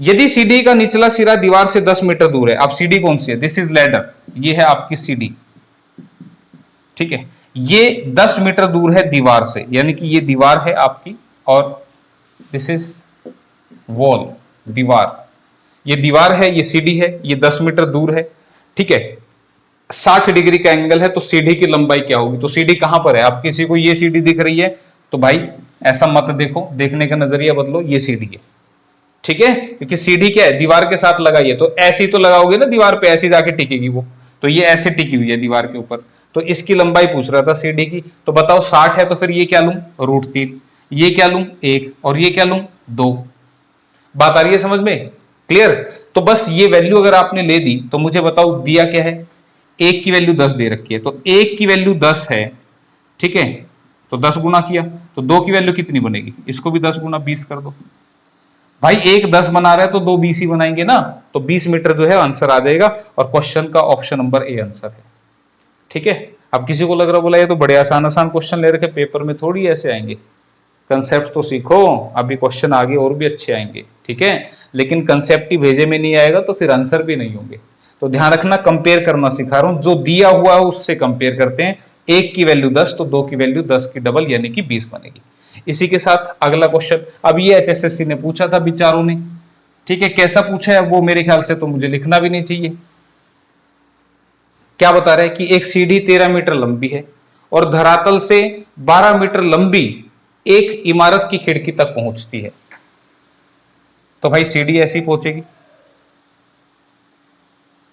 यदि सीढ़ी का निचला सिरा दीवार से 10 मीटर दूर है, अब सीढ़ी कौन सी है, दिस इज लैडर, ये है आपकी सीढ़ी। ठीक है, ये 10 मीटर दूर है दीवार से, यानी कि ये दीवार है आपकी और दिस इज वॉल, दीवार, ये दीवार है, ये सीढ़ी है, ये 10 मीटर दूर है। ठीक है, 60 डिग्री का एंगल है, तो सीढ़ी की लंबाई क्या होगी, तो सीढ़ी कहां पर है, आप किसी को ये सीढ़ी दिख रही है तो भाई ऐसा मत देखो, देखने का नजरिया बदलो, ये सीढ़ी है। ठीक है, क्योंकि सीढ़ी क्या है दीवार के साथ लगाई है, तो ऐसी तो लगाओगे ना दीवार पे, ऐसी जाके टिकेगी वो, तो ये ऐसे टिकी हुई है दीवार के ऊपर, तो इसकी लंबाई पूछ रहा था सीढ़ी की। तो बताओ 60 है तो फिर ये क्या लूं √3, ये क्या लूं 1 और ये क्या लूं 2। बात आ रही है समझ में, क्लियर? तो बस ये वैल्यू अगर आपने ले दी तो मुझे बताओ दिया क्या है, 1 की वैल्यू 10 दे रखी है, तो 1 की वैल्यू 10 है, ठीक है, तो 10 गुना किया तो 2 की वैल्यू कितनी बनेगी, इसको भी 10 गुना 20 कर दो। भाई 1 10 बना रहा है तो 2 20 ही बनाएंगे ना, तो 20 मीटर जो है आंसर आ जाएगा और क्वेश्चन का ऑप्शन नंबर ए आंसर है। ठीक है, अब किसी को लग रहा बोला ये तो बड़े आसान आसान क्वेश्चन ले रखे, पेपर में थोड़ी ऐसे आएंगे, कंसेप्ट तो सीखो, अभी क्वेश्चन आगे और भी अच्छे आएंगे। ठीक है, लेकिन कंसेप्ट ही भेजे में नहीं आएगा तो फिर आंसर भी नहीं होंगे। तो ध्यान रखना, कंपेयर करना सिखा रहा हूं, जो दिया हुआ है उससे कंपेयर करते हैं। 1 की वैल्यू 10 तो 2 की वैल्यू 10 की डबल यानी कि 20 बनेगी। इसी के साथ अगला क्वेश्चन, अब ये एचएसएससी ने पूछा था बिचारों ने, ठीक है, कैसा पूछा है वो मेरे ख्याल से तो मुझे लिखना भी नहीं चाहिए। क्या बता रहा है कि एक सीढ़ी 13 मीटर लंबी है और धरातल से 12 मीटर लंबी एक इमारत की खिड़की तक पहुंचती है। तो भाई सीढ़ी ऐसी पहुंचेगी,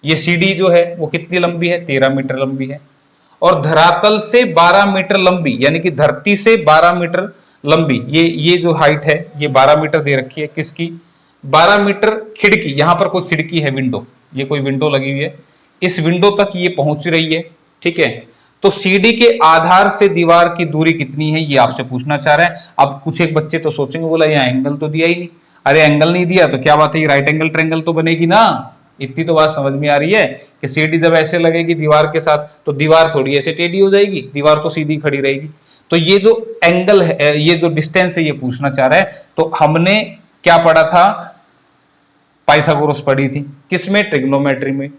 ये सीढ़ी जो है वो कितनी लंबी है, 13 मीटर लंबी है, और धरातल से 12 मीटर लंबी यानी कि धरती से 12 मीटर लंबी, ये जो हाइट है ये 12 मीटर दे रखी है, किसकी, 12 मीटर खिड़की, यहां पर कोई खिड़की है, विंडो, ये कोई विंडो लगी हुई है, इस विंडो तक ये पहुंच रही है, ठीक है। तो सीढ़ी के आधार से दीवार की दूरी कितनी है ये आपसे पूछना चाह रहे हैं। अब कुछ एक बच्चे तो सोचेंगे, बोला यहाँ एंगल तो दिया ही नहीं। अरे एंगल नहीं दिया तो क्या बात है, ये राइट एंगल ट्रायंगल तो बनेगी ना। इतनी तो बात समझ में आ रही है कि सीढ़ी जब ऐसे लगेगी दीवार के साथ तो दीवार थोड़ी ऐसे टेढ़ी हो जाएगी, दीवार तो सीधी खड़ी रहेगी। तो ये जो एंगल है, ये जो डिस्टेंस है, ये पूछना चाह रहा है। तो हमने क्या पढ़ा था, पाइथागोरस पढ़ी थी, किसमें, ट्रिग्नोमेट्री में,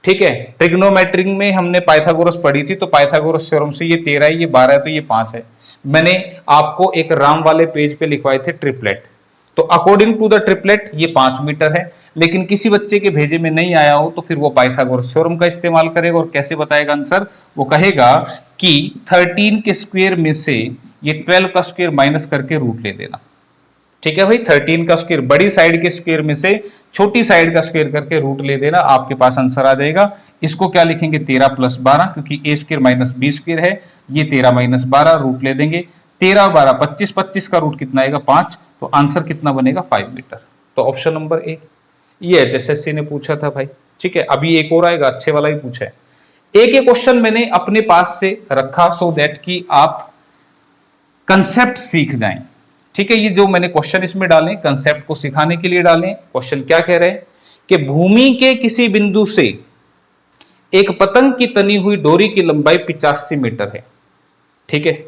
ठीक है। ट्रिग्नोमेट्री में हमने पाइथागोरस पढ़ी थी, तो पाइथागोरस थ्योरम से ये 13 है, ये 12 है, तो ये 5 है। मैंने आपको एक राम वाले पेज पे लिखवाए थे ट्रिपलेट, तो अकॉर्डिंग टू द ट्रिपलेट ये 5 मीटर है। लेकिन किसी बच्चे के भेजे में नहीं आया हो तो फिर वो पाइथागोरस थ्योरम का इस्तेमाल करेगा और कैसे बताएगा आंसर, वो कहेगा कि 13 के स्क्वायर में से ये 12 का स्क्वायर माइनस करके रूट ले देना, ठीक है भाई। 13 का स्क्वायर, बड़ी साइड के स्क्वायर में से छोटी साइड का स्क्वायर करके रूट ले देना, आपके पास आंसर आ जाएगा। इसको क्या लिखेंगे, 13 प्लस 12, क्योंकि ए स्क्वायर माइनस बी स्क्वायर है, ये 13 माइनस 12 रूट ले देंगे, 13 12 25, 25 का रूट कितना आएगा 5, तो आंसर कितना बनेगा 5 मीटर। तो ऑप्शन नंबर ए, ये एचएसएससी ने पूछा था भाई, ठीक है। अभी एक और आएगा, अच्छे वाला ही पूछा है। एक एक क्वेश्चन मैंने अपने पास से रखा सो दैट कि आप कंसेप्ट सीख जाएं, ठीक है। ये जो मैंने क्वेश्चन इसमें डाले कंसेप्ट को सिखाने के लिए डाले। क्वेश्चन क्या कह रहे हैं कि भूमि के किसी बिंदु से एक पतंग की तनी हुई डोरी की लंबाई 85 मीटर है, ठीक है।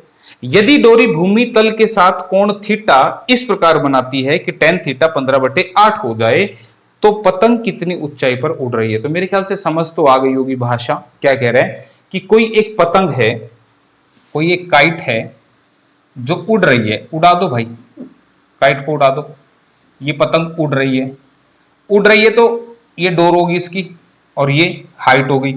यदि डोरी भूमि तल के साथ कोण थीटा इस प्रकार बनाती है कि tan थीटा 15/8 हो जाए तो पतंग कितनी ऊंचाई पर उड़ रही है। तो मेरे ख्याल से समझ तो आ गई होगी भाषा। क्या कह रहा है कि कोई एक पतंग है, कोई एक काइट है जो उड़ रही है, उड़ा दो भाई, काइट को उड़ा दो, ये पतंग उड़ रही है, उड़ रही है तो ये डोर होगी इसकी और ये हाइट हो गई,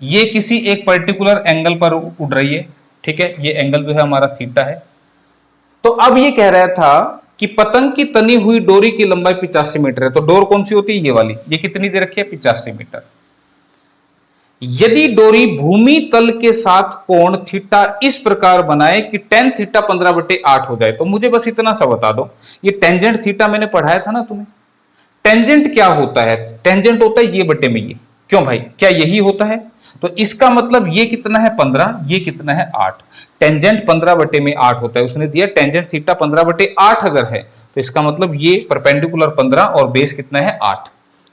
ये किसी एक पर्टिकुलर एंगल पर उड़ रही है, ठीक है। ये एंगल जो है हमारा थीटा है। तो अब ये कह रहा था कि पतंग की तनी हुई डोरी की लंबाई 85 मीटर है। तो डोर कौन सी होती है, ये वाली, ये कितनी दे रखी है 85 मीटर। यदि डोरी भूमि तल के साथ कोण थीटा इस प्रकार बनाए कि tan थीटा 15/8 हो जाए, तो मुझे बस इतना सा बता दो, ये टेंजेंट थीटा मैंने पढ़ाया था ना तुम्हें, टेंजेंट क्या होता है, टेंजेंट होता है ये बटे में ये, क्यों भाई, क्या यही होता है। तो इसका मतलब ये कितना है 15, ये कितना है 8, टेंजेंट 15/8 होता है। उसने दिया टेंजेंट थीटा 15/8 अगर है तो इसका मतलब ये परपेंडिकुलर 15 और बेस कितना है 8,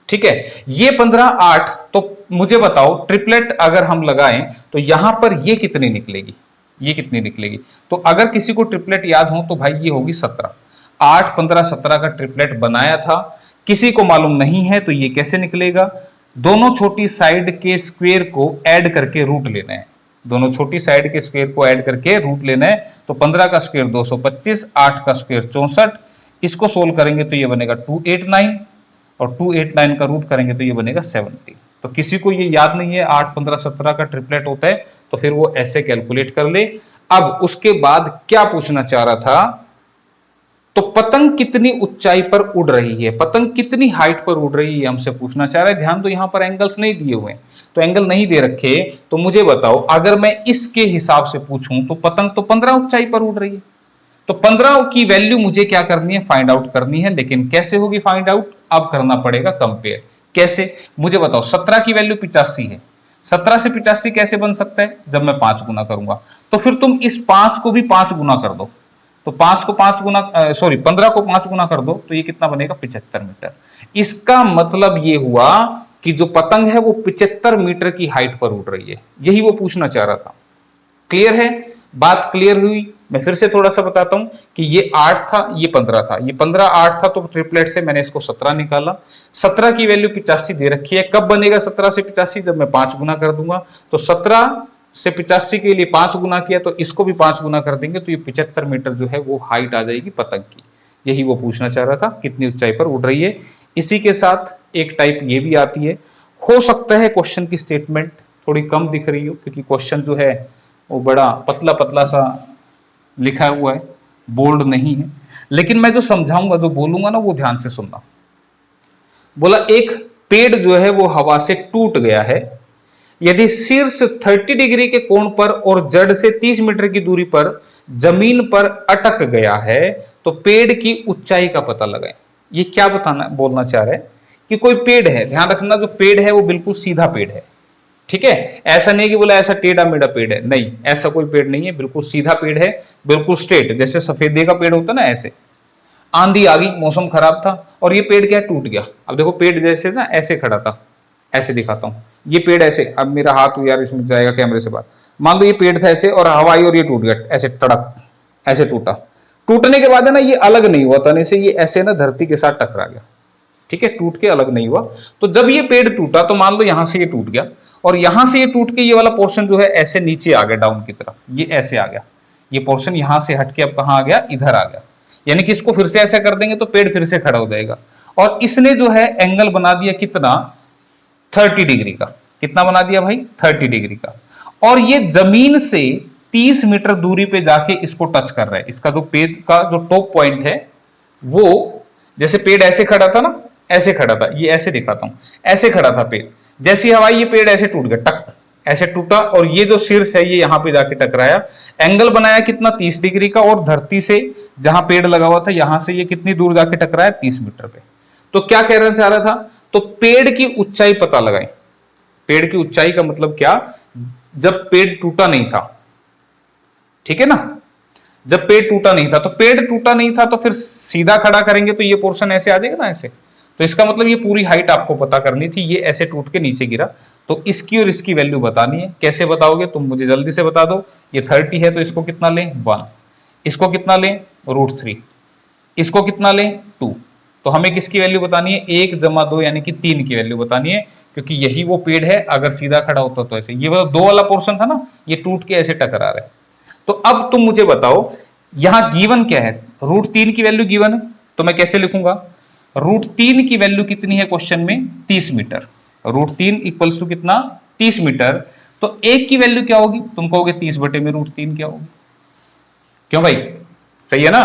ठीक है। ये 15 8, तो मुझे बताओ ट्रिपलेट अगर हम लगाएं तो यहां पर ये कितनी निकलेगी, ये कितनी निकलेगी। तो अगर किसी को ट्रिपलेट याद हो तो भाई ये होगी 17, 8 15 17 का ट्रिपलेट बनाया था। किसी को मालूम नहीं है तो ये कैसे निकलेगा, दोनों छोटी साइड के स्क्वायर को ऐड करके रूट लेना है, दोनों छोटी साइड के स्क्वायर को ऐड करके रूट लेना है। तो 15 का स्क्वायर 225, 8 का स्क्वायर 64, इसको सोल्व करेंगे तो ये बनेगा 289 और 289 का रूट करेंगे तो ये बनेगा 70। तो किसी को ये याद नहीं है 8 15 17 का ट्रिपलेट होता है तो फिर वो ऐसे कैलकुलेट कर ले। अब उसके बाद क्या पूछना चाह रहा था, तो पतंग कितनी ऊंचाई पर उड़ रही है, पतंग कितनी हाइट पर उड़ रही है हमसे पूछना चाह रहा है। ध्यान तो यहां पर एंगल्स नहीं दिए हुए हैं, तो एंगल नहीं दे रखे, तो मुझे बताओ अगर मैं इसके हिसाब से पूछूं तो पतंग तो 15 ऊंचाई पर उड़ रही है, तो 15 की वैल्यू मुझे क्या करनी है, फाइंड आउट करनी है। लेकिन कैसे होगी फाइंड आउट, अब करना पड़ेगा कंपेयर। कैसे, मुझे बताओ 17 की वैल्यू 85 है, 17 से 85 कैसे बन सकता है, जब मैं 5 गुना करूंगा। तो फिर तुम इस 5 को भी 5 गुना कर दो, तो 5 को 5 गुना 15 को 5 गुना कर दो तो ये कितना बनेगा 75 मीटर। इसका मतलब ये हुआ कि जो पतंग है वो 75 मीटर की हाइट पर उड़ रही है, यही वो पूछना चाह रहा था। क्लियर है बात, क्लियर हुई। मैं फिर से थोड़ा सा बताता हूं कि ये 8 था, ये 15 था, ये 15 8 था, तो ट्रिपलेट से मैंने इसको 17 निकाला। 17 की वैल्यू 85 दे रखी है। कब बनेगा 17 से 85? जब मैं 5 गुना कर दूंगा। तो 17 से 85 के लिए 5 गुना किया, तो इसको भी 5 गुना कर देंगे, तो ये 75 मीटर जो है वो हाइट आ जाएगी पतंग की। यही वो पूछना चाह रहा था, कितनी ऊंचाई पर उड़ रही है। इसी के साथ एक टाइप ये भी आती है, हो सकता है क्वेश्चन की स्टेटमेंट थोड़ी कम दिख रही हो, क्योंकि क्वेश्चन जो है वो बड़ा पतला पतला सा लिखा हुआ है, बोल्ड नहीं है। लेकिन मैं जो समझाऊंगा, जो बोलूंगा ना, वो ध्यान से सुनना। बोला एक पेड़ जो है वो हवा से टूट गया है। यदि शीर्ष 30 डिग्री के कोण पर और जड़ से 30 मीटर की दूरी पर जमीन पर अटक गया है, तो पेड़ की ऊंचाई का पता लगाएं। ये क्या बताना बोलना चाह रहा है कि कोई पेड़ है, ध्यान रखना, जो पेड़ है वो बिल्कुल सीधा पेड़ है, ठीक है। ऐसा नहीं कि बोला ऐसा टेढ़ा मेढ़ा पेड़ है, नहीं, ऐसा कोई पेड़ नहीं है, बिल्कुल सीधा पेड़ है, बिल्कुल स्ट्रेट, जैसे सफेदे का पेड़ होता है ना, ऐसे। आंधी आ गई, मौसम खराब था, और ये पेड़ क्या टूट गया। अब देखो पेड़ जैसे ना ऐसे खड़ा था, ऐसे दिखाता हूं, ये पेड़ ऐसे, अब मेरा हाथ यार इसमें जाएगा कैमरे से बाहर। मान लो ये पेड़ था ऐसे, और हवा आई और ये टूट गया, ऐसे तड़क, ऐसे टूटा। टूटने के बाद है ना, ये अलग नहीं हुआ तने से, ये ऐसे ना धरती के साथ टकरा गया, ठीक है, टूट के अलग नहीं हुआ। तो जब ये पेड़ टूटा, तो मान लो यहां से ये टूट गया, और यहां से ये टूट के ये वाला पोर्शन जो है ऐसे नीचे आ गया, डाउन की तरफ, ये ऐसे आ गया। ये पोर्शन यहां से हट के अब कहां आ गया, इधर आ गया। यानी कि इसको फिर से ऐसा कर देंगे तो पेड़ फिर से खड़ा हो जाएगा। और इसने जो है एंगल बना दिया कितना, 30 डिग्री का। कितना बना दिया भाई, 30 डिग्री का। और ये जमीन से 30 मीटर दूरी पे जाके इसको टच कर रहा है। इसका जो पेड़ का जो टॉप पॉइंट है, वो जैसे पेड़ ऐसे खड़ा था ना, ऐसे खड़ा था, ये ऐसे दिखाता हूं, ऐसे खड़ा था पेड़। जैसी हवा ये पेड़ ऐसे टूट गया, टक, ऐसे टूटा, और ये जो शीर्ष है ये यहां पे जाके टकराया। एंगल बनाया कितना, 30 डिग्री का, और धरती से जहां पेड़ लगा हुआ था यहां से ये कितनी दूर जाके टकराया, 30 मीटर पे। तो क्या कहना चाह रहा था, तो पेड़ की ऊंचाई पता लगाएं। पेड़ की ऊंचाई का मतलब क्या, जब पेड़ टूटा नहीं था, ठीक है ना, जब पेड़ टूटा नहीं था, तो पेड़ टूटा नहीं था तो फिर सीधा खड़ा करेंगे तो ये पोर्शन ऐसे आ जाएगा ना, ऐसे। तो इसका मतलब ये पूरी हाइट आपको पता करनी थी, ये ऐसे टूट के नीचे गिरा। तो इसकी और इसकी वैल्यू बतानी है। कैसे बताओगे तुम, मुझे जल्दी से बता दो। ये 30 है तो इसको कितना लें, 1। इसको कितना लें, √3। इसको कितना लें, 2। तो हमें किसकी वैल्यू बतानी है, 1 + 2 यानी कि 3 की वैल्यू बतानी है, क्योंकि यही वो पेड़ है। अगर सीधा खड़ा होता तो ऐसे, ये वाला 2 वाला पोर्शन था ना, ये टूट के ऐसे टकरा रहा है। तो अब तुम मुझे बताओ, यहां गिवन क्या है, √3 की वैल्यू गिवन है, तो मैं कैसे लिखूंगा, √3 की वैल्यू कितनी है क्वेश्चन में, 30 मीटर। √3 इक्वल्स टू कितना, 30 मीटर। तो 1 की वैल्यू क्या होगी, तुम कहोगे 30 बटे में √3 क्या होगी। क्यों भाई, सही है ना।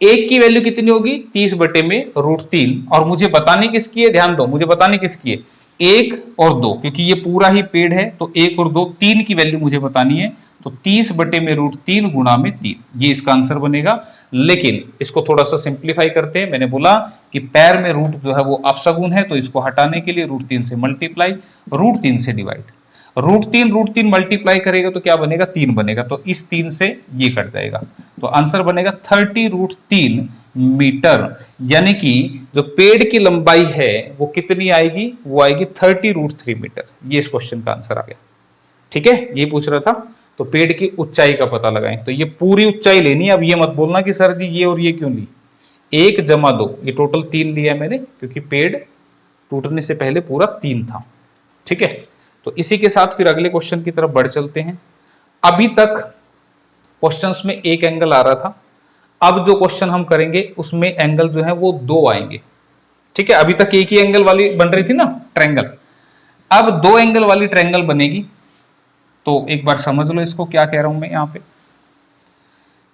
1 की वैल्यू कितनी होगी, 30 बटे में √3। और मुझे बतानी किसकी है, ध्यान दो, मुझे बतानी किसकी है, 1 और 2, क्योंकि ये पूरा ही पेड़ है। तो 1 और 2, 3 की वैल्यू मुझे बतानी है। तो 30 बटे में √3 गुणा में 3, ये इसका आंसर बनेगा। लेकिन इसको थोड़ा सा सिंप्लीफाई करते हैं। मैंने बोला कि पैर में रूट जो है वो अपसगुन है, तो इसको हटाने के लिए √3 से मल्टीप्लाई, √3 से डिवाइड। √3 मल्टीप्लाई करेगा तो क्या बनेगा, 3 बनेगा। तो इस 3 से ये कट जाएगा, तो आंसर बनेगा 30√3 मीटर। यानी कि जो पेड़ की लंबाई है वो कितनी आएगी, वो आएगी 30√3 मीटर। ये इस क्वेश्चन का आंसर आ गया, ठीक है। ये पूछ रहा था। तो पेड़ की ऊंचाई का पता लगाएं, तो ये पूरी ऊंचाई लेनी है। अब ये मत बोलना कि सर जी ये और ये क्यों ली, 1 + 2, ये टोटल 3 लिया मैंने, क्योंकि पेड़ टूटने से पहले पूरा 3 था, ठीक है। तो इसी के साथ फिर अगले क्वेश्चन की तरफ बढ़ चलते हैं। अभी तक क्वेश्चंस में एक एंगल आ रहा था, अब जो क्वेश्चन हम करेंगे उसमें एंगल जो है वो 2 आएंगे, ठीक है। अभी तक एक ही एंगल वाली बन रही थी ना, ट्रायंगल, अब 2 एंगल वाली ट्रायंगल बनेगी। तो एक बार समझ लो इसको, क्या कह रहा हूं मैं यहां पे।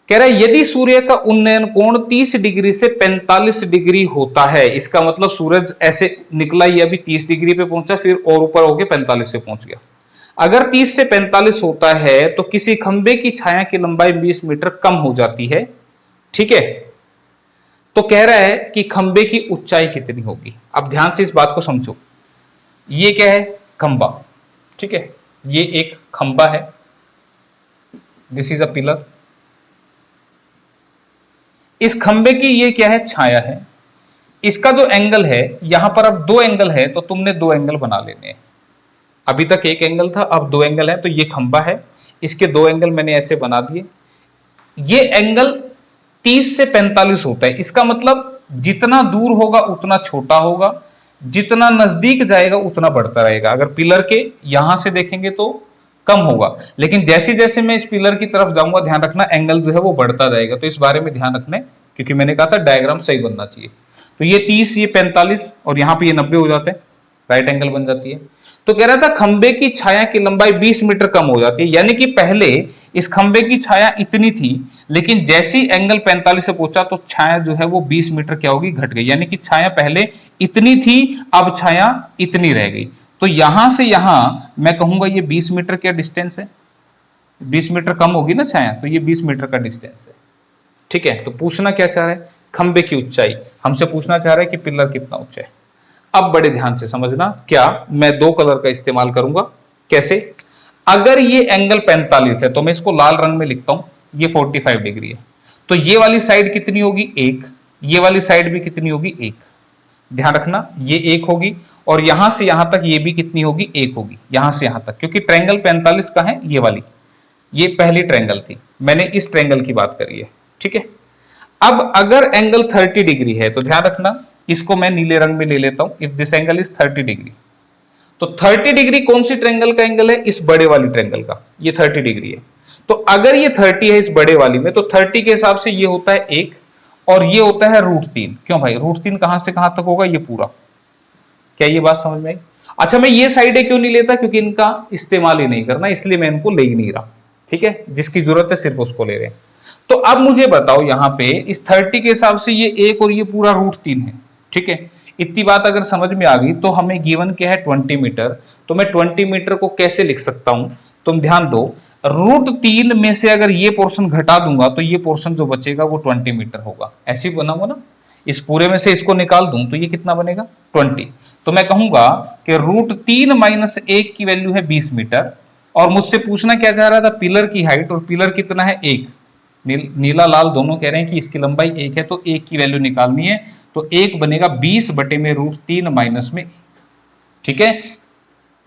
कह रहा है यदि सूर्य का उन्नयन कोण 30 डिग्री से 45 डिग्री होता है, इसका मतलब सूरज ऐसे निकला, ये अभी 30 डिग्री पे पहुंचा, फिर और ऊपर होके 45 पे पहुंच गया। अगर 30 से 45 होता है तो किसी खंबे की छाया की लंबाई 20 मीटर कम हो जाती है, ठीक है। तो कह रहा है कि खंबे की ऊंचाई कितनी होगी। अब ध्यान से इस बात को समझो, ये क्या है, खंबा, ठीक है, ये एक खंबा है, दिस इज अ पिलर। इस खंबे की ये क्या है, छाया है। इसका जो एंगल है, यहां पर अब 2 एंगल है, तो तुमने 2 एंगल बना लेने हैं। अभी तक एक एंगल था, अब 2 एंगल है, तो ये खंबा है, इसके 2 एंगल मैंने ऐसे बना दिए। ये एंगल 30 से 45 होता है। इसका मतलब जितना दूर होगा उतना छोटा होगा, जितना नजदीक जाएगा उतना बढ़ता रहेगा। अगर पिलर के यहां से देखेंगे तो कम होगा, लेकिन जैसे जैसे मैं इस पिलर की तरफ जाऊंगा, ध्यान रखना एंगल जो है वो बढ़ता जाएगा। तो इस बारे में ध्यान रखना है, क्योंकि मैंने कहा था डायग्राम सही बनना चाहिए। तो ये 30, ये 45 और यहां पे ये 90 हो जाते हैं, राइट एंगल बन जाती है। तो कह रहा था खंबे की छाया की लंबाई 20 मीटर कम हो जाती है, यानी कि पहले इस खंबे की छाया इतनी थी, लेकिन जैसे ही एंगल 45 से पहुंचा तो छाया जो है वो 20 मीटर क्या होगी, घट गई। यानी कि छाया पहले इतनी थी, अब छाया इतनी रह गई। तो यहां से यहां मैं कहूंगा ये 20 मीटर क्या डिस्टेंस है, 20 मीटर कम होगी ना छाया, तो ये 20 मीटर का डिस्टेंस है। ठीक है, तो पूछना क्या चाह रहा है, खंबे की ऊंचाई हमसे पूछना चाह रहा है कि पिलर कितना ऊंचा है। अब बड़े ध्यान से समझना, क्या मैं दो कलर का इस्तेमाल करूंगा। कैसे, अगर ये एंगल 45 है तो मैं इसको लाल रंग में लिखता हूं, ये 45 डिग्री है। तो ये वाली साइड कितनी होगी, एक, ये वाली साइड भी कितनी होगी, एक। ध्यान रखना ये एक होगी, और यहां से यहां तक ये भी कितनी होगी, एक होगी, यहां से यहां तक, क्योंकि ट्रायंगल 45 का है ये वाली, ये पहली ट्रायंगल थी, मैंने इस ट्रायंगल की बात करी है। ठीक है, अब अगर एंगल 30 डिग्री है तो ध्यान रखना इसको मैं नीले रंग में ले लेता हूं, if this angle is 30 degree. तो 30 डिग्री कौन सी ट्रायंगल का एंगल है, इस बड़े वाली ट्रायंगल का, ये 30 डिग्री है। तो अगर ये 30 है इस बड़े वाली में, तो 30 के हिसाब से ये होता है 1 और ये होता है √3। क्यों भाई, √3 कहां से कहां तक होगा, ये पूरा। क्या ये बात समझ में आई। अच्छा, मैं ये साइडें क्यों नहीं लेता, क्योंकि इनका इस्तेमाल ही नहीं करना, इसलिए मैं इनको ले ही नहीं रहा। ठीक है, जिसकी जरूरत है सिर्फ उसको ले रहे हैं। तो अब मुझे बताओ यहां पे इस 30 के हिसाब से ये 1 और ये पूरा √3 है। ठीक है, इतनी बात अगर समझ में आ गई, तो हमें गिवन क्या है 20 मीटर। तो मैं 20 मीटर को कैसे लिख सकता हूं, तुम ध्यान दो, √3 में से अगर ये पोर्शन घटा दूंगा तो ये पोर्शन जो बचेगा वो 20 मीटर होगा। ऐसे ही बनाऊंगा ना, इस पूरे में से इसको निकाल दूं तो ये कितना बनेगा, 20। तो मैं कहूंगा कि √3 माइनस 1 की वैल्यू है 20 मीटर, और मुझसे पूछना क्या चाह रहा था, पिलर की हाइट, और पिलर कितना है, 1। नीला लाल दोनों कह रहे हैं कि इसकी लंबाई 1 है, तो 1 की वैल्यू निकालनी है। तो 1 बनेगा 20 बटे में √3 माइनस में 1। ठीक है,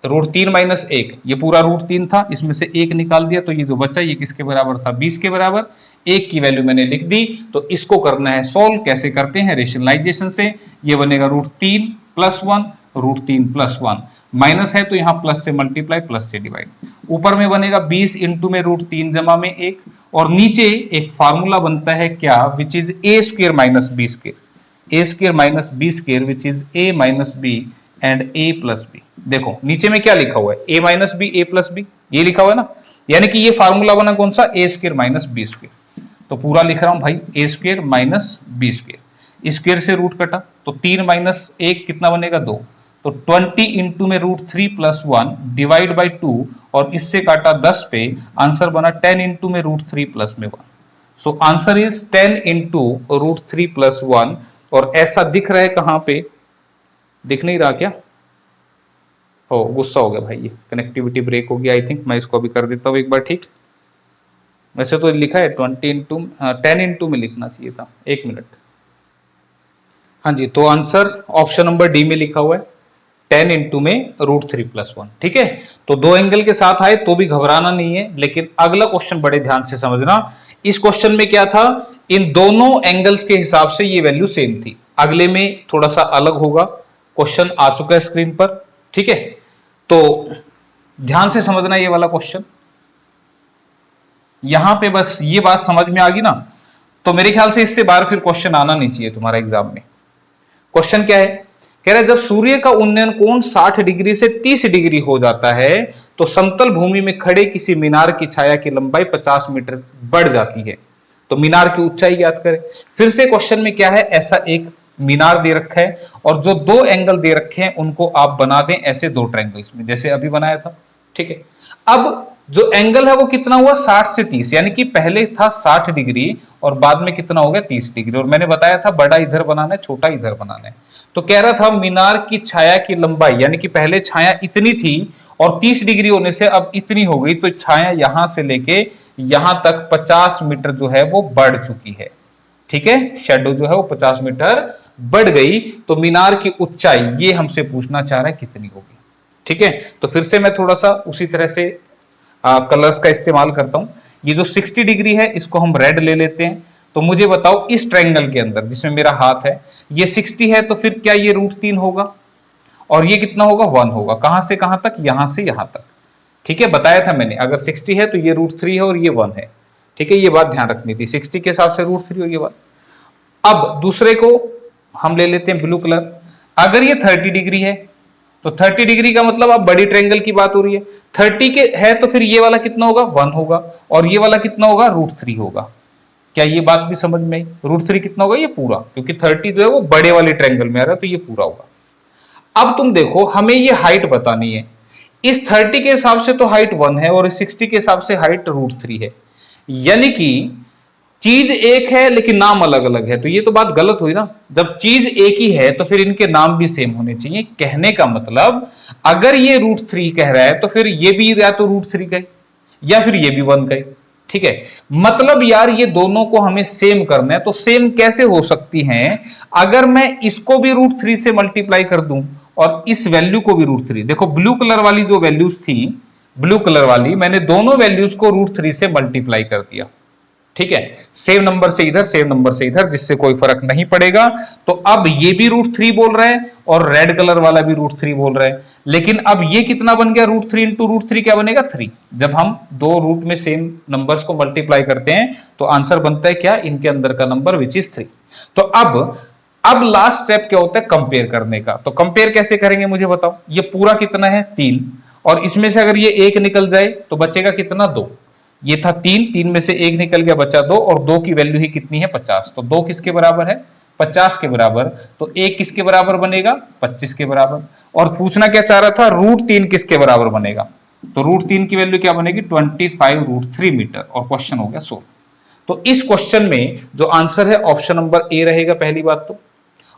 √3 माइनस 1, ये पूरा √3 था, इसमें से 1 निकाल दिया, तो ये जो बचा ये किसके बराबर था, 20 के बराबर। 1 की वैल्यू मैंने लिख दी। तो इसको करना है सॉल्व, कैसे करते हैं, रेशनलाइजेशन से। ये बनेगा √3 + 1, √3 + 1, माइनस है तो यहाँ प्लस से मल्टीप्लाई, प्लस से डिवाइड। ऊपर में बनेगा 20 इंटू में √3 जमा में 1, और नीचे एक फार्मूला बनता है क्या, which is a² minus b², a² minus b² which is a minus b and a plus b। देखो नीचे में क्या लिखा हुआ है, a minus b, a plus b, ये लिखा हुआ है ना, यानी कि ये फार्मूला बना कौन सा, a² माइनस b²। तो पूरा लिख रहा हूं भाई, a² माइनस b², स्क्वायर से रूट कटा, तो 3 माइनस 1 कितना बनेगा, 2। तो 20 इंटू में √3 + 1 डिवाइड बाई 2, और इससे काटा 10 पे, आंसर बना 10 इंटू में √3 + 1। सो आंसर इज 10 इंटू √3 + 1। और ऐसा दिख रहा है कहां पे, दिख नहीं रहा क्या, हो गुस्सा हो गया भाई, ये कनेक्टिविटी ब्रेक हो गया आई थिंक। मैं इसको अभी कर देता हूं एक बार, ठीक। वैसे तो लिखा है 10 इंटू में लिखना चाहिए था, 1 मिनट। हाँ जी, तो आंसर ऑप्शन नंबर डी में लिखा हुआ है 10 इंटू में √3 + 1। ठीक है, तो दो एंगल के साथ आए तो भी घबराना नहीं है, लेकिन अगला क्वेश्चन बड़े ध्यान से समझना। इस क्वेश्चन में क्या था, इन दोनों एंगल्स के हिसाब से ये वैल्यू सेम थी। अगले में थोड़ा सा अलग होगा, क्वेश्चन आ चुका है स्क्रीन पर। ठीक है, तो ध्यान से समझना ये वाला क्वेश्चन। यहां पे बस ये बात समझ में आ गई ना, तो मेरे ख्याल से इससे बाहर फिर क्वेश्चन आना नहीं चाहिए तुम्हारा एग्जाम में। क्वेश्चन क्या है, कह रहा है जब सूर्य का उन्नयन कोण 60 डिग्री से 30 डिग्री हो जाता है तो समतल भूमि में खड़े किसी मीनार की छाया की लंबाई 50 मीटर बढ़ जाती है। तो मीनार की ऊंचाई ज्ञात करें। फिर से क्वेश्चन में क्या है, ऐसा एक मीनार दे रखा है और जो दो एंगल दे रखे हैं उनको आप बना दें ऐसे दो ट्रायंगल्स में, जैसे अभी बनाया था। ठीक है, अब जो एंगल है वो कितना हुआ, 60 से 30, यानी कि पहले था 60 डिग्री और बाद में कितना हो गया 30 डिग्री। और मैंने बताया था बड़ा इधर बनाना है, छोटा इधर बनाना है। तो कह रहा था मीनार की छाया की लंबाई, यानी कि पहले छाया इतनी थी और 30 डिग्री होने से अब इतनी हो गई, तो छाया यहां से लेके यहां तक 50 मीटर जो है वो बढ़ चुकी है। ठीक है, शेडो जो है वो 50 मीटर बढ़ गई। तो मीनार की ऊंचाई ये हमसे पूछना चाह रहा है कितनी होगी। ठीक है, तो फिर से मैं थोड़ा सा उसी तरह से कलर्स का इस्तेमाल करता हूं। ये जो 60 डिग्री है इसको हम रेड ले लेते हैं। तो मुझे बताओ इस ट्रायंगल के अंदर जिसमें मेरा हाथ है ये 60 है, तो फिर क्या ये √3 होगा और ये कितना होगा 1 होगा। कहां से कहां तक, यहां से यहां तक। ठीक है, बताया था मैंने अगर 60 है तो ये √3 है और ये 1 है। ठीक है, ये बात ध्यान रखनी थी, 60 के हिसाब से √3 और ये बात। अब दूसरे को हम ले लेते हैं ब्लू कलर। अगर ये 30 डिग्री है तो 30 डिग्री का मतलब अब बड़ी ट्रायंगल की बात हो रही है। 30 के है तो फिर ये वाला कितना होगा 1 होगा और ये वाला कितना होगा √3 होगा। क्या ये बात भी समझ में आई? √3 कितना होगा ये पूरा, क्योंकि 30 जो है वो बड़े वाले ट्रायंगल में आ रहा है तो ये पूरा होगा। अब तुम देखो हमें ये हाइट बतानी है। इस 30 के हिसाब से तो हाइट 1 है और इस 60 के हिसाब से हाइट √3 है, यानी कि चीज एक है लेकिन नाम अलग अलग है। तो ये तो बात गलत हुई ना, जब चीज एक ही है तो फिर इनके नाम भी सेम होने चाहिए। कहने का मतलब अगर ये √3 कह रहा है तो फिर ये भी या तो √3 कहे या फिर ये भी 1 कहे। ठीक है, मतलब यार ये दोनों को हमें सेम करना है। तो सेम कैसे हो सकती हैं? अगर मैं इसको भी √3 से मल्टीप्लाई कर दूं और इस वैल्यू को भी √3, देखो ब्लू कलर वाली जो वैल्यूज थी, ब्लू कलर वाली मैंने दोनों वैल्यूज को √3 से मल्टीप्लाई कर दिया। ठीक है, सेम नंबर से इधर सेम नंबर से इधर, जिससे कोई फर्क नहीं पड़ेगा। तो अब ये भी √3 बोल रहा है और रेड कलर वाला भी √3 बोल रहा है। लेकिन अब ये कितना बन गया √3 इंटू √3 क्या बनेगा 3। जब हम दो रूट में सेम नंबर्स को मल्टीप्लाई करते हैं तो आंसर बनता है क्या, इनके अंदर का नंबर विच इज 3। तो अब लास्ट स्टेप क्या होता है कंपेयर करने का। तो कंपेयर कैसे करेंगे मुझे बताओ। ये पूरा कितना है 3 और इसमें से अगर ये 1 निकल जाए तो बचेगा कितना 2। ये था 3 में से 1 निकल गया बचा 2 और 2 की वैल्यू ही कितनी है 50। तो 2 किसके बराबर है 50 के बराबर। तो 1 किसके बराबर बनेगा 25 के बराबर। और पूछना क्या चाह रहा था √3 किसके बराबर बनेगा। तो √3 की वैल्यू क्या बनेगी 25√3 मीटर और क्वेश्चन हो गया 16। तो इस क्वेश्चन में जो आंसर है ऑप्शन नंबर ए रहेगा। पहली बात तो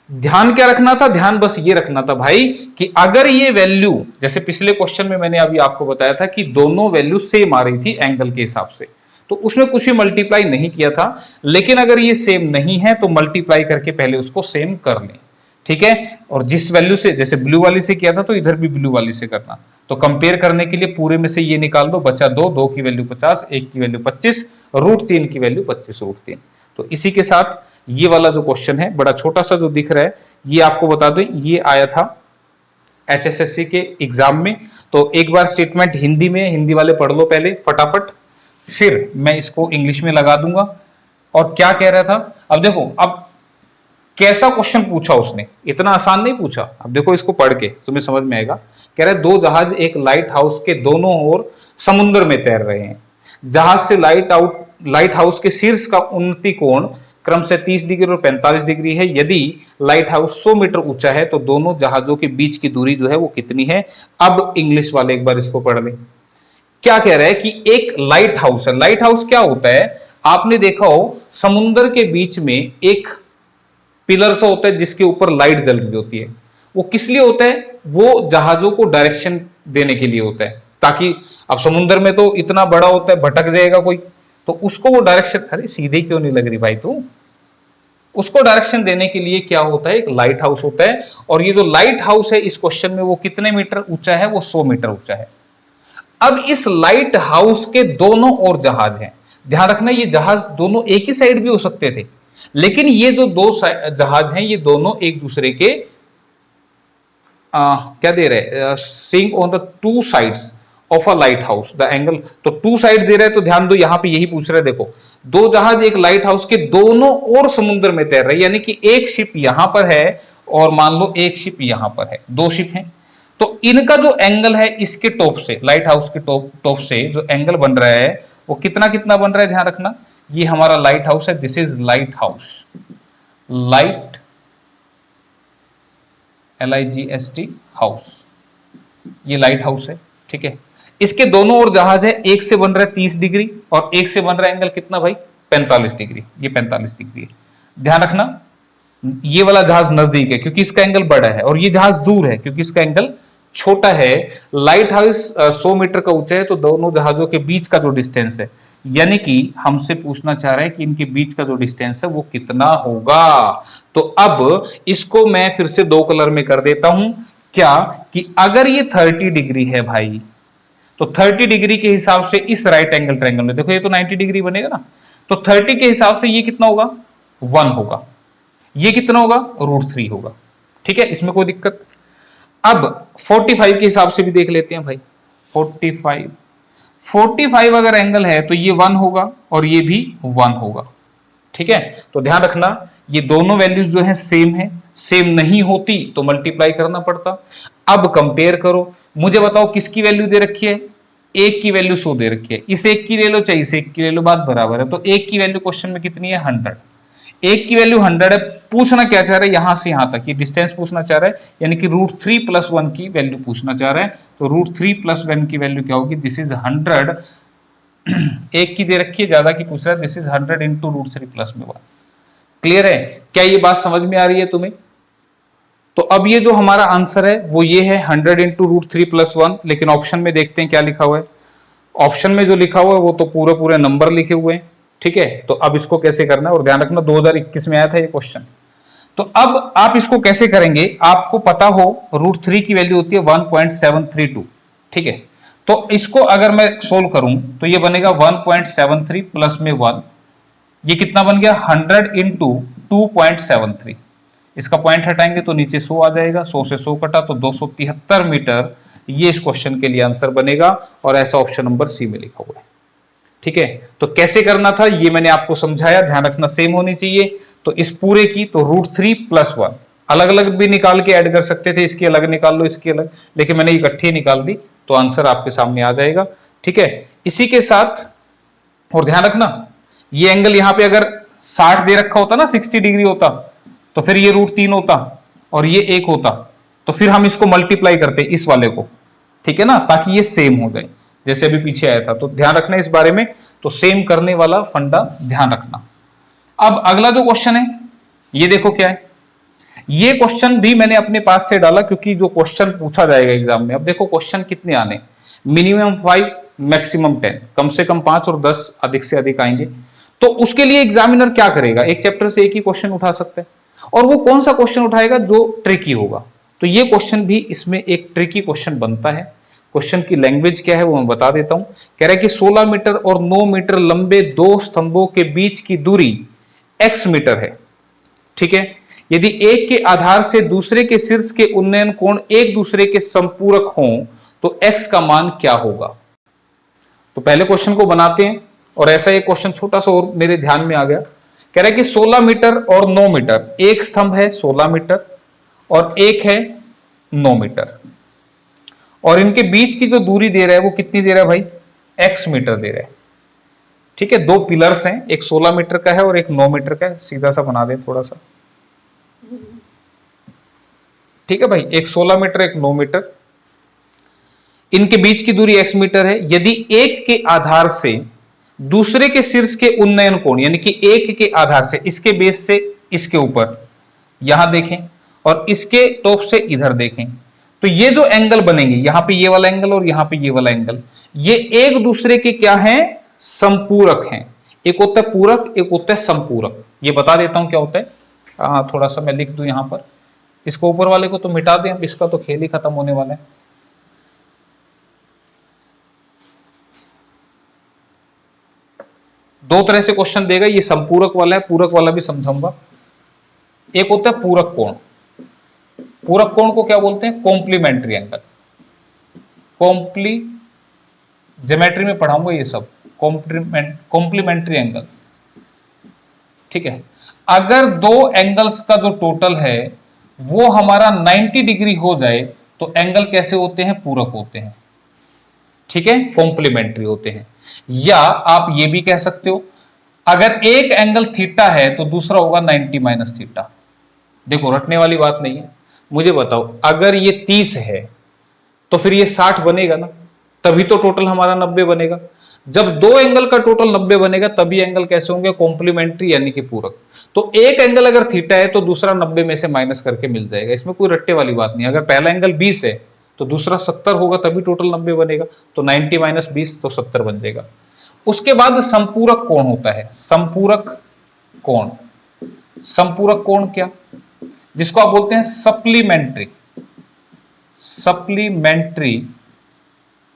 ध्यान क्या रखना था, ध्यान बस ये रखना था भाई कि अगर ये वैल्यू, जैसे पिछले क्वेश्चन में मैंने अभी आपको बताया था कि दोनों वैल्यू सेम आ रही थी एंगल के हिसाब से, तो उसमें कुछ भी मल्टीप्लाई नहीं किया था। लेकिन अगर ये सेम नहीं है तो मल्टीप्लाई करके पहले उसको सेम कर लें। ठीक है, और जिस वैल्यू से, जैसे ब्लू वाली से किया था तो इधर भी ब्लू वाली से करना। तो कंपेयर करने के लिए पूरे में से ये निकाल दो, बचा 2 की वैल्यू 50, 1 की वैल्यू 25, √3 की वैल्यू 25√3। तो इसी के साथ ये वाला जो क्वेश्चन है बड़ा छोटा सा जो दिख रहा है, ये आपको बता दो ये आया था HSSC के एग्जाम में। तो एक बार स्टेटमेंट हिंदी में, हिंदी वाले पढ़ लो पहले फटाफट, फिर मैं इसको इंग्लिश में लगा दूंगा। और क्या कह रहा था अब देखो, अब कैसा क्वेश्चन पूछा उसने, इतना आसान नहीं पूछा। अब देखो इसको पढ़ के तुम्हें समझ में आएगा। कह रहा है 2 जहाज एक लाइट हाउस के दोनों ओर समुद्र में तैर रहे हैं। जहाज से लाइट हाउस के शीर्ष का उन्नति कोण क्रम से 30 डिग्री और 45 डिग्री है। यदि लाइट हाउस 100 मीटर ऊंचा है तो दोनों जहाजों के बीच की दूरी जो है वो कितनी है। अब इंग्लिश वाले एक बार इसको पढ़ लें। क्या कह रहा है कि एक लाइट हाउस है। लाइट हाउस क्या होता है, आपने देखा हो समुद्र के बीच में एक पिलर सा होता है जिसके ऊपर लाइट जल रही होती है। वो किस लिए होता है, वो जहाजों को डायरेक्शन देने के लिए होता है, ताकि अब समुद्र में तो इतना बड़ा होता है भटक जाएगा कोई, तो उसको वो डायरेक्शन, अरे सीधे क्यों नहीं लग रही भाई तू, उसको डायरेक्शन देने के लिए क्या होता है एक लाइट हाउस होता है। और ये जो लाइट हाउस है इस क्वेश्चन में वो कितने मीटर ऊंचा है, वो 100 मीटर ऊंचा है। अब इस लाइट हाउस के दोनों ओर जहाज हैं। ध्यान रखना ये जहाज दोनों एक ही साइड भी हो सकते थे, लेकिन ये जो 2 जहाज हैं ये दोनों एक दूसरे के क्या दे रहे, seeing on the 2 sides of a light house the angle. तो 2 साइड दे रहे हैं, तो ध्यान दो यहां पे यही पूछ रहे हैं। देखो 2 जहाज एक लाइट हाउस के दोनों ओर समुद्र में तैर रहे हैं, यानी कि एक शिप यहां पर है और मान लो एक शिप यहां पर है, 2 शिप हैं। तो इनका जो एंगल है इसके टॉप से, लाइट हाउस के टॉप से जो एंगल बन रहा है वो कितना कितना बन रहा है, ध्यान रखना। ये हमारा लाइट हाउस है, this is light house, light LIGHT house, ये लाइट हाउस है। ठीक है, इसके दोनों ओर जहाज है, एक से बन रहा है 30 डिग्री और एक से बन रहा है एंगल कितना भाई 45 डिग्री, ये 45 डिग्री है। ध्यान रखना ये वाला जहाज नजदीक है क्योंकि इसका एंगल बड़ा है और ये जहाज दूर है क्योंकि इसका एंगल छोटा है। लाइट हाउस 100 मीटर का ऊंचा है, तो दोनों जहाजों के बीच का जो डिस्टेंस है, यानी कि हमसे पूछना चाह रहा है कि इनके बीच का जो डिस्टेंस है वो कितना होगा। तो अब इसको मैं फिर से 2 कलर में कर देता हूं। क्या कि अगर ये 30 डिग्री है भाई, तो 30 डिग्री के हिसाब से इस राइट एंगल ट्रायंगल में देखो, ये तो 90 डिग्री बनेगा ना, तो 30 के हिसाब से ये कितना होगा, 1 होगा, ये कितना होगा, √3 होगा। ठीक है, इसमें कोई दिक्कत। अब 45 के हिसाब से भी देख लेते हैं भाई। 45 अगर एंगल है तो ये 1 होगा और ये भी 1 होगा। ठीक है, तो ध्यान रखना ये दोनों वैल्यूज जो है सेम है, सेम नहीं होती तो मल्टीप्लाई करना पड़ता। अब कंपेयर करो, मुझे बताओ किसकी वैल्यू दे रखी है, एक की वैल्यू 100 दे रखी है, इस एक की ले लो चाहे इस एक की ले लो, बात बराबर है। तो एक की वैल्यू क्वेश्चन में कितनी है, 100, एक की वैल्यू 100 है। पूछना क्या चाह रहा है, यहां से यहां तक ये डिस्टेंस पूछना चाह रहा है, यानी कि √3 + 1 की वैल्यू पूछना चाह रहा है। तो √3 + 1 की वैल्यू क्या होगी, दिस इज 100, एक की दे रखी है, ज्यादा की पूछ रहा है, दिस इज 100 × √3 + 1। क्लियर है, क्या ये बात समझ में आ रही है तुम्हें? तो अब ये जो हमारा आंसर है वो ये है 100 × √3 + 1, लेकिन ऑप्शन में देखते हैं क्या लिखा हुआ है। ऑप्शन में जो लिखा हुआ है वो तो पूरे पूरे नंबर लिखे हुए हैं। ठीक है, तो अब इसको कैसे करना है, और ध्यान रखना 2021 में आया था ये क्वेश्चन। तो अब आप इसको कैसे करेंगे, आपको पता हो √3 की वैल्यू होती है 1.732। ठीक है, तो इसको अगर मैं सोल्व करूं तो ये बनेगा 1.73 + में 1, ये कितना बन गया, 100 × 2.73। इसका पॉइंट हटाएंगे तो नीचे 100 आ जाएगा, 100 से 100 कटा तो 273 मीटर ये इस क्वेश्चन के लिए आंसर बनेगा, और ऐसा ऑप्शन नंबर सी में लिखा हुआ है। ठीक है, तो कैसे करना था ये मैंने आपको समझाया, ध्यान रखना सेम होनी चाहिए। तो इस पूरे की तो √3 + 1 अलग अलग भी निकाल के ऐड कर सकते थे, इसकी अलग निकाल लो इसकी अलग, लेकिन मैंने इकट्ठी निकाल दी तो आंसर आपके सामने आ जाएगा। ठीक है, इसी के साथ और ध्यान रखना ये एंगल यहां पे अगर 60 दे रखा होता ना, 60 डिग्री होता, तो फिर ये √3 होता और ये 1 होता, तो फिर हम इसको मल्टीप्लाई करते इस वाले को। ठीक है ना, ताकि ये सेम हो जाए जैसे अभी पीछे आया था। तो ध्यान रखना इस बारे में, तो सेम करने वाला फंडा ध्यान रखना। अब अगला जो क्वेश्चन है ये देखो क्या है, ये क्वेश्चन भी मैंने अपने पास से डाला क्योंकि जो क्वेश्चन पूछा जाएगा एग्जाम में। अब देखो क्वेश्चन कितने आने, मिनिमम 5 मैक्सिमम 10, कम से कम 5 और 10 अधिक से अधिक आएंगे। तो उसके लिए एग्जामिनर क्या करेगा, एक चैप्टर से एक ही क्वेश्चन उठा सकते हैं, और वो कौन सा क्वेश्चन उठाएगा जो ट्रिकी होगा। तो ये क्वेश्चन भी इसमें एक ट्रिकी क्वेश्चन बनता है। क्वेश्चन की लैंग्वेज क्या है वो मैं बता देता हूं। कह रहा है कि 16 मीटर और 9 मीटर लंबे दो स्तंभों के बीच की दूरी x मीटर है। ठीक है, यदि एक के आधार से दूसरे के शीर्ष के उन्नयन कोण एक दूसरे के संपूरक हों तो x का मान क्या होगा। तो पहले क्वेश्चन को बनाते हैं, और ऐसा एक क्वेश्चन छोटा सा और मेरे ध्यान में आ गया। कह रहा है कि 16 मीटर और 9 मीटर, एक स्तंभ है 16 मीटर और एक है 9 मीटर, और इनके बीच की जो दूरी दे रहा है वो कितनी दे रहा है भाई, x मीटर दे रहा है। ठीक है, दो पिलर्स हैं, एक 16 मीटर का है और एक 9 मीटर का है, सीधा सा बना दें थोड़ा सा। ठीक है भाई, एक 16 मीटर एक 9 मीटर, इनके बीच की दूरी x मीटर है। यदि एक के आधार से दूसरे के शीर्ष के उन्नयन कोण, यानी कि एक के आधार से इसके बेस से इसके ऊपर यहां देखें और इसके टॉप से इधर देखें, तो ये जो एंगल बनेंगे यहां पे ये वाला एंगल और यहां पे ये वाला एंगल, ये एक दूसरे के क्या हैं, संपूरक हैं। एक होता है पूरक, एक होता है संपूरक। ये बता देता हूं क्या होता है, थोड़ा सा मैं लिख दूं यहां पर, इसको ऊपर वाले को तो मिटा दें, अब इसका तो खेल ही खत्म होने वाला है। दो तरह से क्वेश्चन देगा, ये संपूरक वाला है, पूरक वाला भी समझाऊंगा। एक होता है पूरक कोण, पूरक कोण को क्या बोलते हैं, कॉम्प्लीमेंट्री एंगल। ज्योमेट्री में पढ़ाऊंगा ये सब, कॉम्प्लीमेंट्री एंगल। ठीक है, अगर दो एंगल्स का जो टोटल है वो हमारा 90 डिग्री हो जाए तो एंगल कैसे होते हैं, पूरक होते हैं। ठीक है, कॉम्प्लीमेंट्री होते हैं। या आप ये भी कह सकते हो, अगर एक एंगल थीटा है तो दूसरा होगा 90 - थीटा। देखो रटने वाली बात नहीं है, मुझे बताओ अगर ये 30 है तो फिर ये 60 बनेगा ना, तभी तो टोटल हमारा 90 बनेगा। जब दो एंगल का टोटल 90 बनेगा तभी एंगल कैसे होंगे, कॉम्प्लीमेंट्री यानी कि पूरक। तो एक एंगल अगर थीटा है तो दूसरा 90 में से माइनस करके मिल जाएगा, इसमें कोई रट्टे वाली बात नहीं। अगर पहला एंगल 20 है तो दूसरा 70 होगा तभी टोटल 90 बनेगा, तो 90 - 20 तो 70 बन जाएगा। उसके बाद संपूरक कोण होता है, संपूरक कोण। संपूरक कोण क्या, जिसको आप बोलते हैं सप्लीमेंट्री, सप्लीमेंट्री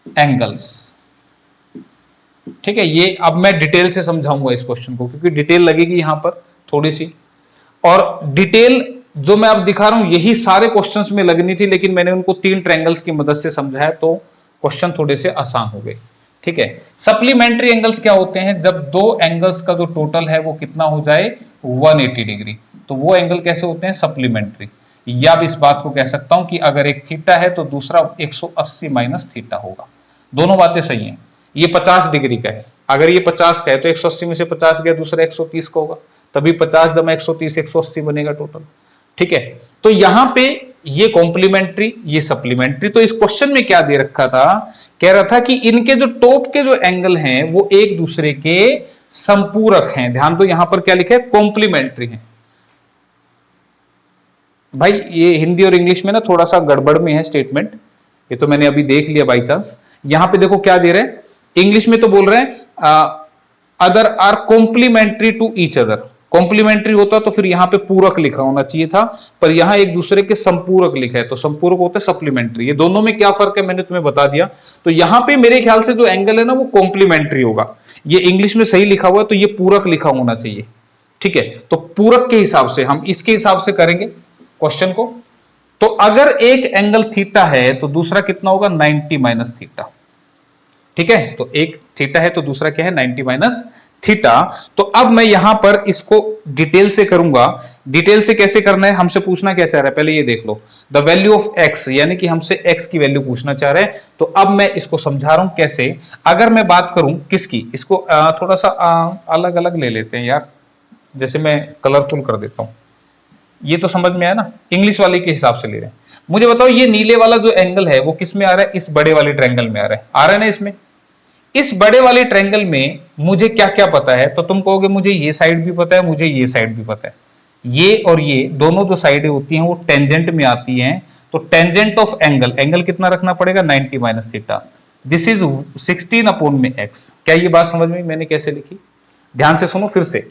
एंगल्स। ठीक है, ये अब मैं डिटेल से समझाऊंगा इस क्वेश्चन को, क्योंकि डिटेल लगेगी यहां पर थोड़ी सी, और डिटेल जो मैं अब दिखा रहा हूं यही सारे क्वेश्चंस में लगनी थी, लेकिन मैंने उनको 3 ट्रायंगल्स की मदद से समझाया तो क्वेश्चन थोड़े से आसान हो गए। ठीक है, सप्लीमेंट्री एंगल्स क्या होते हैं? जब दो एंगल्स का जो टोटल है वो कितना हो जाए 180 डिग्री, तो वो एंगल कैसे होते हैं? सप्लीमेंट्री। या भी इस बात को कह सकता हूं कि अगर एक थीटा है तो दूसरा 180 माइनस थीटा होगा। दोनों बातें सही हैं। ये 50 डिग्री का है, अगर ये 50 का है तो 180 में से 50 गया, दूसरा 130 का होगा, तभी 50 जमा 130 180 बनेगा टोटल। ठीक है, तो यहां पे ये कॉम्प्लीमेंट्री, ये सप्लीमेंट्री। तो इस क्वेश्चन में क्या दे रखा था? कह रहा था कि इनके जो टॉप के जो एंगल हैं वो एक दूसरे के संपूरक हैं। ध्यान दो यहां पर क्या लिखा है? कॉम्प्लीमेंट्री है। भाई ये हिंदी और इंग्लिश में ना थोड़ा सा गड़बड़ में है स्टेटमेंट, ये तो मैंने अभी देख लिया बाई चांस। यहां पे देखो क्या दे रहे हैं, इंग्लिश में तो बोल रहे हैं other are complementary to each other. Complementary होता तो फिर यहां पे पूरक लिखा होना चाहिए था, पर यहां एक दूसरे के संपूरक लिखा है, तो संपूरक होता है सप्लीमेंट्री। ये दोनों में क्या फर्क है मैंने तुम्हें बता दिया। तो यहां पे मेरे ख्याल से जो एंगल है ना वो कॉम्प्लीमेंट्री होगा। ये इंग्लिश में सही लिखा हुआ है तो ये पूरक लिखा होना चाहिए। ठीक है, तो पूरक के हिसाब से हम इसके हिसाब से करेंगे क्वेश्चन को। तो अगर एक एंगल थीटा है तो दूसरा कितना होगा? 90 माइनस थीटा। ठीक है, तो एक थीटा है तो दूसरा क्या है? 90 माइनस थीटा। तो अब मैं यहां पर इसको डिटेल से करूंगा। डिटेल से कैसे करना है? हमसे पूछना कैसे आ रहा है पहले ये देख लो। द वैल्यू ऑफ एक्स, यानी कि हमसे एक्स की वैल्यू पूछना चाह रहे हैं। तो अब मैं इसको समझा रहा हूं कैसे। अगर मैं बात करूं किसकी, इसको थोड़ा सा अलग अलग ले लेते हैं यार, जैसे मैं कलरफुल कर देता हूं। ये तो समझ में आया ना, इंग्लिश वाले के हिसाब से ले रहे हैं। मुझे बताओ ये नीले वाला जो एंगल है वो किस में आ रहा है? इस बड़े वाले ट्रायंगल में आ रहा है ना इसमें। इस बड़े वाले ट्रायंगल में मुझे क्या क्या पता है? तो तुम कहोगे मुझे ये साइड भी पता है, मुझे ये साइड भी पता है। ये और ये दोनों जो साइडें होती हैं वो टेंजेंट में आती हैं। तो टेंजेंट ऑफ एंगल, एंगल कितना रखना पड़ेगा? 90 minus theta. This is 16 upon में एक्स। क्या ये बात समझ में मैंने कैसे लिखी? ध्यान से सुनो फिर से।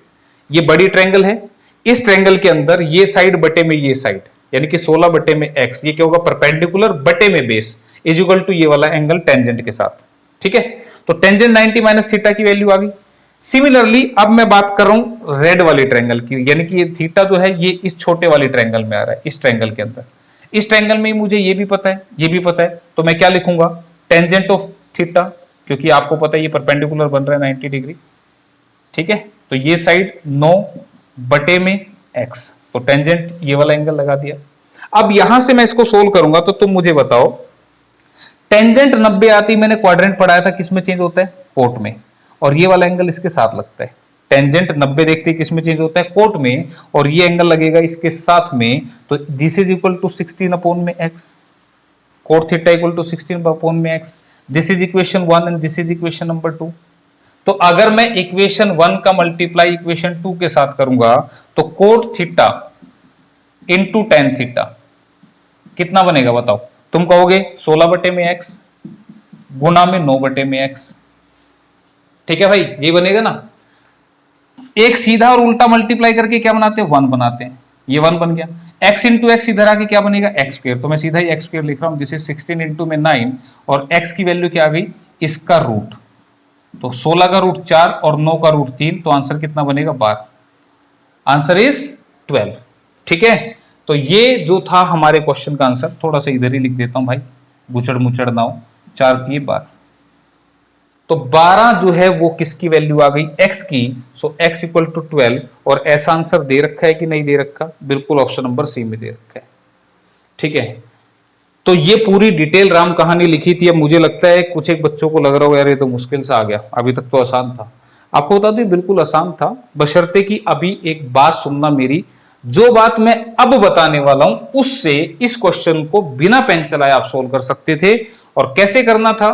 ये बड़ी ट्रायंगल है, इस ट्रायंगल के अंदर ये साइड बटे में ये साइड, यानी कि 16 बटे में एक्स, ये क्या होगा? परपेंडिकुलर बटे में बेस इज इक्वल टू ये वाला एंगल टेंजेंट के साथ। ठीक है, तो टेंजेंट 90 माइनस थीटा की वैल्यू आ गई। सिमिलरली अब मैं बात कर रहा हूं रेड वाले ट्रायंगल की, यानी कि ये थीटा जो है ये इस छोटे वाले ट्रायंगल में आ रहा है, इस ट्रायंगल के अंदर। इस ट्रायंगल में मुझे ये भी पता है, ये भी पता है, तो मैं क्या लिखूंगा? टेंजेंट ऑफ थीटा, क्योंकि आपको पता है ये परपेंडिकुलर बन रहा है 90 डिग्री। ठीक है, तो ये साइड 9 बटे में x, तो टेंजेंट ये वाला एंगल लगा दिया। अब यहां से मैं इसको सोल्व करूंगा, तो तुम मुझे बताओ टेंजेंट 90 आती, मैंने क्वाड्रेंट पढ़ाया था, किस में चेंज होता है? कोट में। और ये वाला एंगल इसके साथ लगता है। टेंजेंट 90 देखते किस में चेंज होता है? कोट में। और ये एंगल लगेगा इसके साथ में, तो this is equal to 16 upon में x. Cot theta equal to 16 upon में x. This is equation 1 and this is equation number 2। तो अगर मैं इक्वेशन 1 का मल्टीप्लाई इक्वेशन 2 के साथ करूंगा तो cot theta into tan theta कितना बनेगा बताओ? तुम कहोगे 16 बटे में एक्स गुना में 9 बटे में एक्स। ठीक है भाई, ये बनेगा ना। एक सीधा और उल्टा मल्टीप्लाई करके क्या बनाते हैं? 1 बनाते हैं। ये 1 बन गया। x इंटू एक्स इधर आके क्या बनेगा? X square. तो मैं सीधा ही एक्स स्क्वायर लिख रहा हूं। दिस इज 16 इंटू में 9 और x की वैल्यू क्या आ गई? इसका रूट। तो 16 का रूट 4 और 9 का रूट 3, तो आंसर कितना बनेगा? 12। Answer is 12। ठीक है, तो ये जो था हमारे क्वेश्चन का आंसर। थोड़ा सा इधर ही लिख देता हूं भाई, गुचड़ मुचड़ ना हो। 4 3 12, तो 12 जो है वो किसकी वैल्यू आ गई? x की। सो x इक्वल टू 12। और ऐसा आंसर दे रखा है कि नहीं दे रखा? बिल्कुल ऑप्शन नंबर सी में दे रखा है। ठीक है, तो ये पूरी डिटेल राम कहानी लिखी थी। अब मुझे लगता है कुछ एक बच्चों को लग रहा हो यार ये तो मुश्किल सा आ गया, अभी तक तो आसान था। आपको बता दूं बिल्कुल आसान था, बशर्ते कि अभी एक बात सुनना मेरी। जो बात मैं अब बताने वाला हूं उससे इस क्वेश्चन को बिना पेन चलाए आप सोल्व कर सकते थे। और कैसे करना था?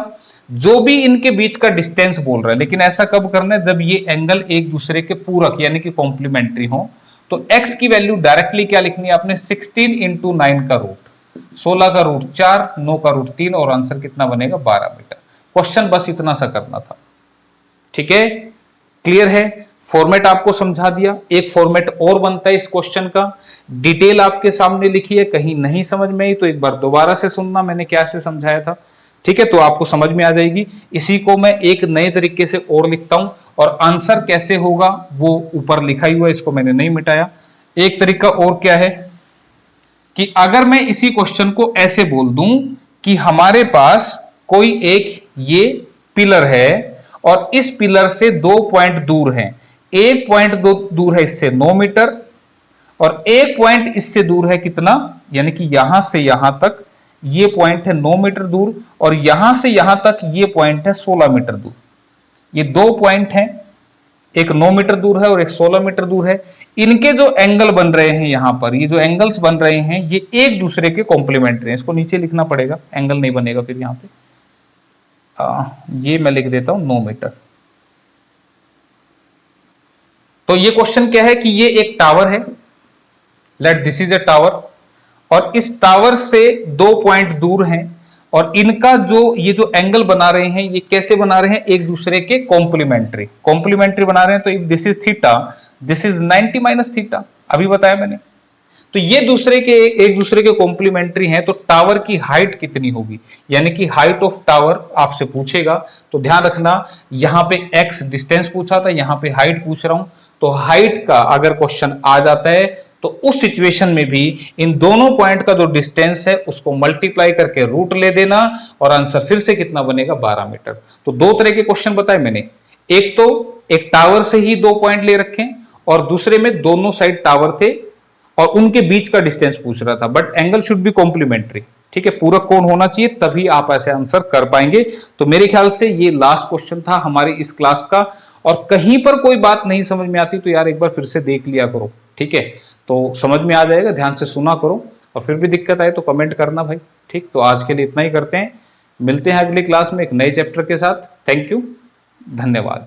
जो भी इनके बीच का डिस्टेंस बोल रहा है, लेकिन ऐसा कब करना है? जब ये एंगल एक दूसरे के पूरक यानी कि कॉम्प्लीमेंट्री हो। तो x की वैल्यू डायरेक्टली क्या लिखनी है आपने? 16 इंटू 9 का रूट, 16 का रूट 4, 9 का रूट 3, और आंसर कितना बनेगा? 12 मीटर। क्वेश्चन बस इतना सा करना था। ठीक है, क्लियर है? फॉर्मेट आपको समझा दिया। एक फॉर्मेट और बनता है इस क्वेश्चन का, डिटेल आपके सामने लिखी है। कहीं नहीं समझ में आई तो एक बार दोबारा से सुनना मैंने क्या से समझाया था। ठीक है, तो आपको समझ में आ जाएगी। इसी को मैं एक नए तरीके से और लिखता हूं, और आंसर कैसे होगा वो ऊपर लिखा ही हुआ है, इसको मैंने नहीं मिटाया। एक तरीका और क्या है कि अगर मैं इसी क्वेश्चन को ऐसे बोल दूं कि हमारे पास कोई एक ये पिलर है और इस पिलर से 2 पॉइंट दूर हैं, एक पॉइंट दूर है इससे 9 मीटर और एक पॉइंट इससे दूर है कितना, यानी कि यहां से यहां तक ये पॉइंट है 9 मीटर दूर और यहां से यहां तक ये पॉइंट है 16 मीटर दूर। ये 2 पॉइंट हैं, एक 9 मीटर दूर है और एक 16 मीटर दूर है। इनके जो एंगल बन रहे हैं यहां पर, ये जो एंगल्स बन रहे हैं ये एक दूसरे के कॉम्प्लीमेंट्री हैं। इसको नीचे लिखना पड़ेगा, एंगल नहीं बनेगा फिर यहां पे। ये मैं लिख देता हूं 9 मीटर। तो ये क्वेश्चन क्या है कि ये एक टावर है, let this is a tower, और इस टावर से 2 पॉइंट दूर हैं और इनका जो ये जो एंगल बना रहे हैं ये कैसे बना रहे हैं, एक दूसरे के कॉम्प्लीमेंट्री बना रहे हैं। तो if this is theta, this is 90 minus theta, अभी बताया मैंने। तो ये एक दूसरे के कॉम्प्लीमेंट्री हैं, तो टावर की हाइट कितनी होगी, यानी कि हाइट ऑफ टावर आपसे पूछेगा। तो ध्यान रखना, यहां पे x डिस्टेंस पूछा था, यहां पे हाइट पूछ रहा हूं। तो हाइट का अगर क्वेश्चन आ जाता है तो उस सिचुएशन में भी इन दोनों पॉइंट का जो डिस्टेंस है उसको मल्टीप्लाई करके रूट ले देना और आंसर फिर से कितना बनेगा, 12 मीटर। तो 2 तरह के क्वेश्चन बताए मैंने, एक तो एक टावर से ही 2 पॉइंट ले रखे और दूसरे में दोनों साइड टावर थे और उनके बीच का डिस्टेंस पूछ रहा था, but angle should be complementary. ठीक है, पूरक कोण होना चाहिए, तभी आप ऐसे आंसर कर पाएंगे। तो मेरे ख्याल से ये लास्ट क्वेश्चन था हमारी इस क्लास का, और कहीं पर कोई बात नहीं समझ में आती तो यार एक बार फिर से देख लिया करो, ठीक है, तो समझ में आ जाएगा। ध्यान से सुना करो, और फिर भी दिक्कत आए तो कमेंट करना भाई। ठीक, तो आज के लिए इतना ही करते हैं, मिलते हैं अगली क्लास में एक नए चैप्टर के साथ। थैंक यू, धन्यवाद।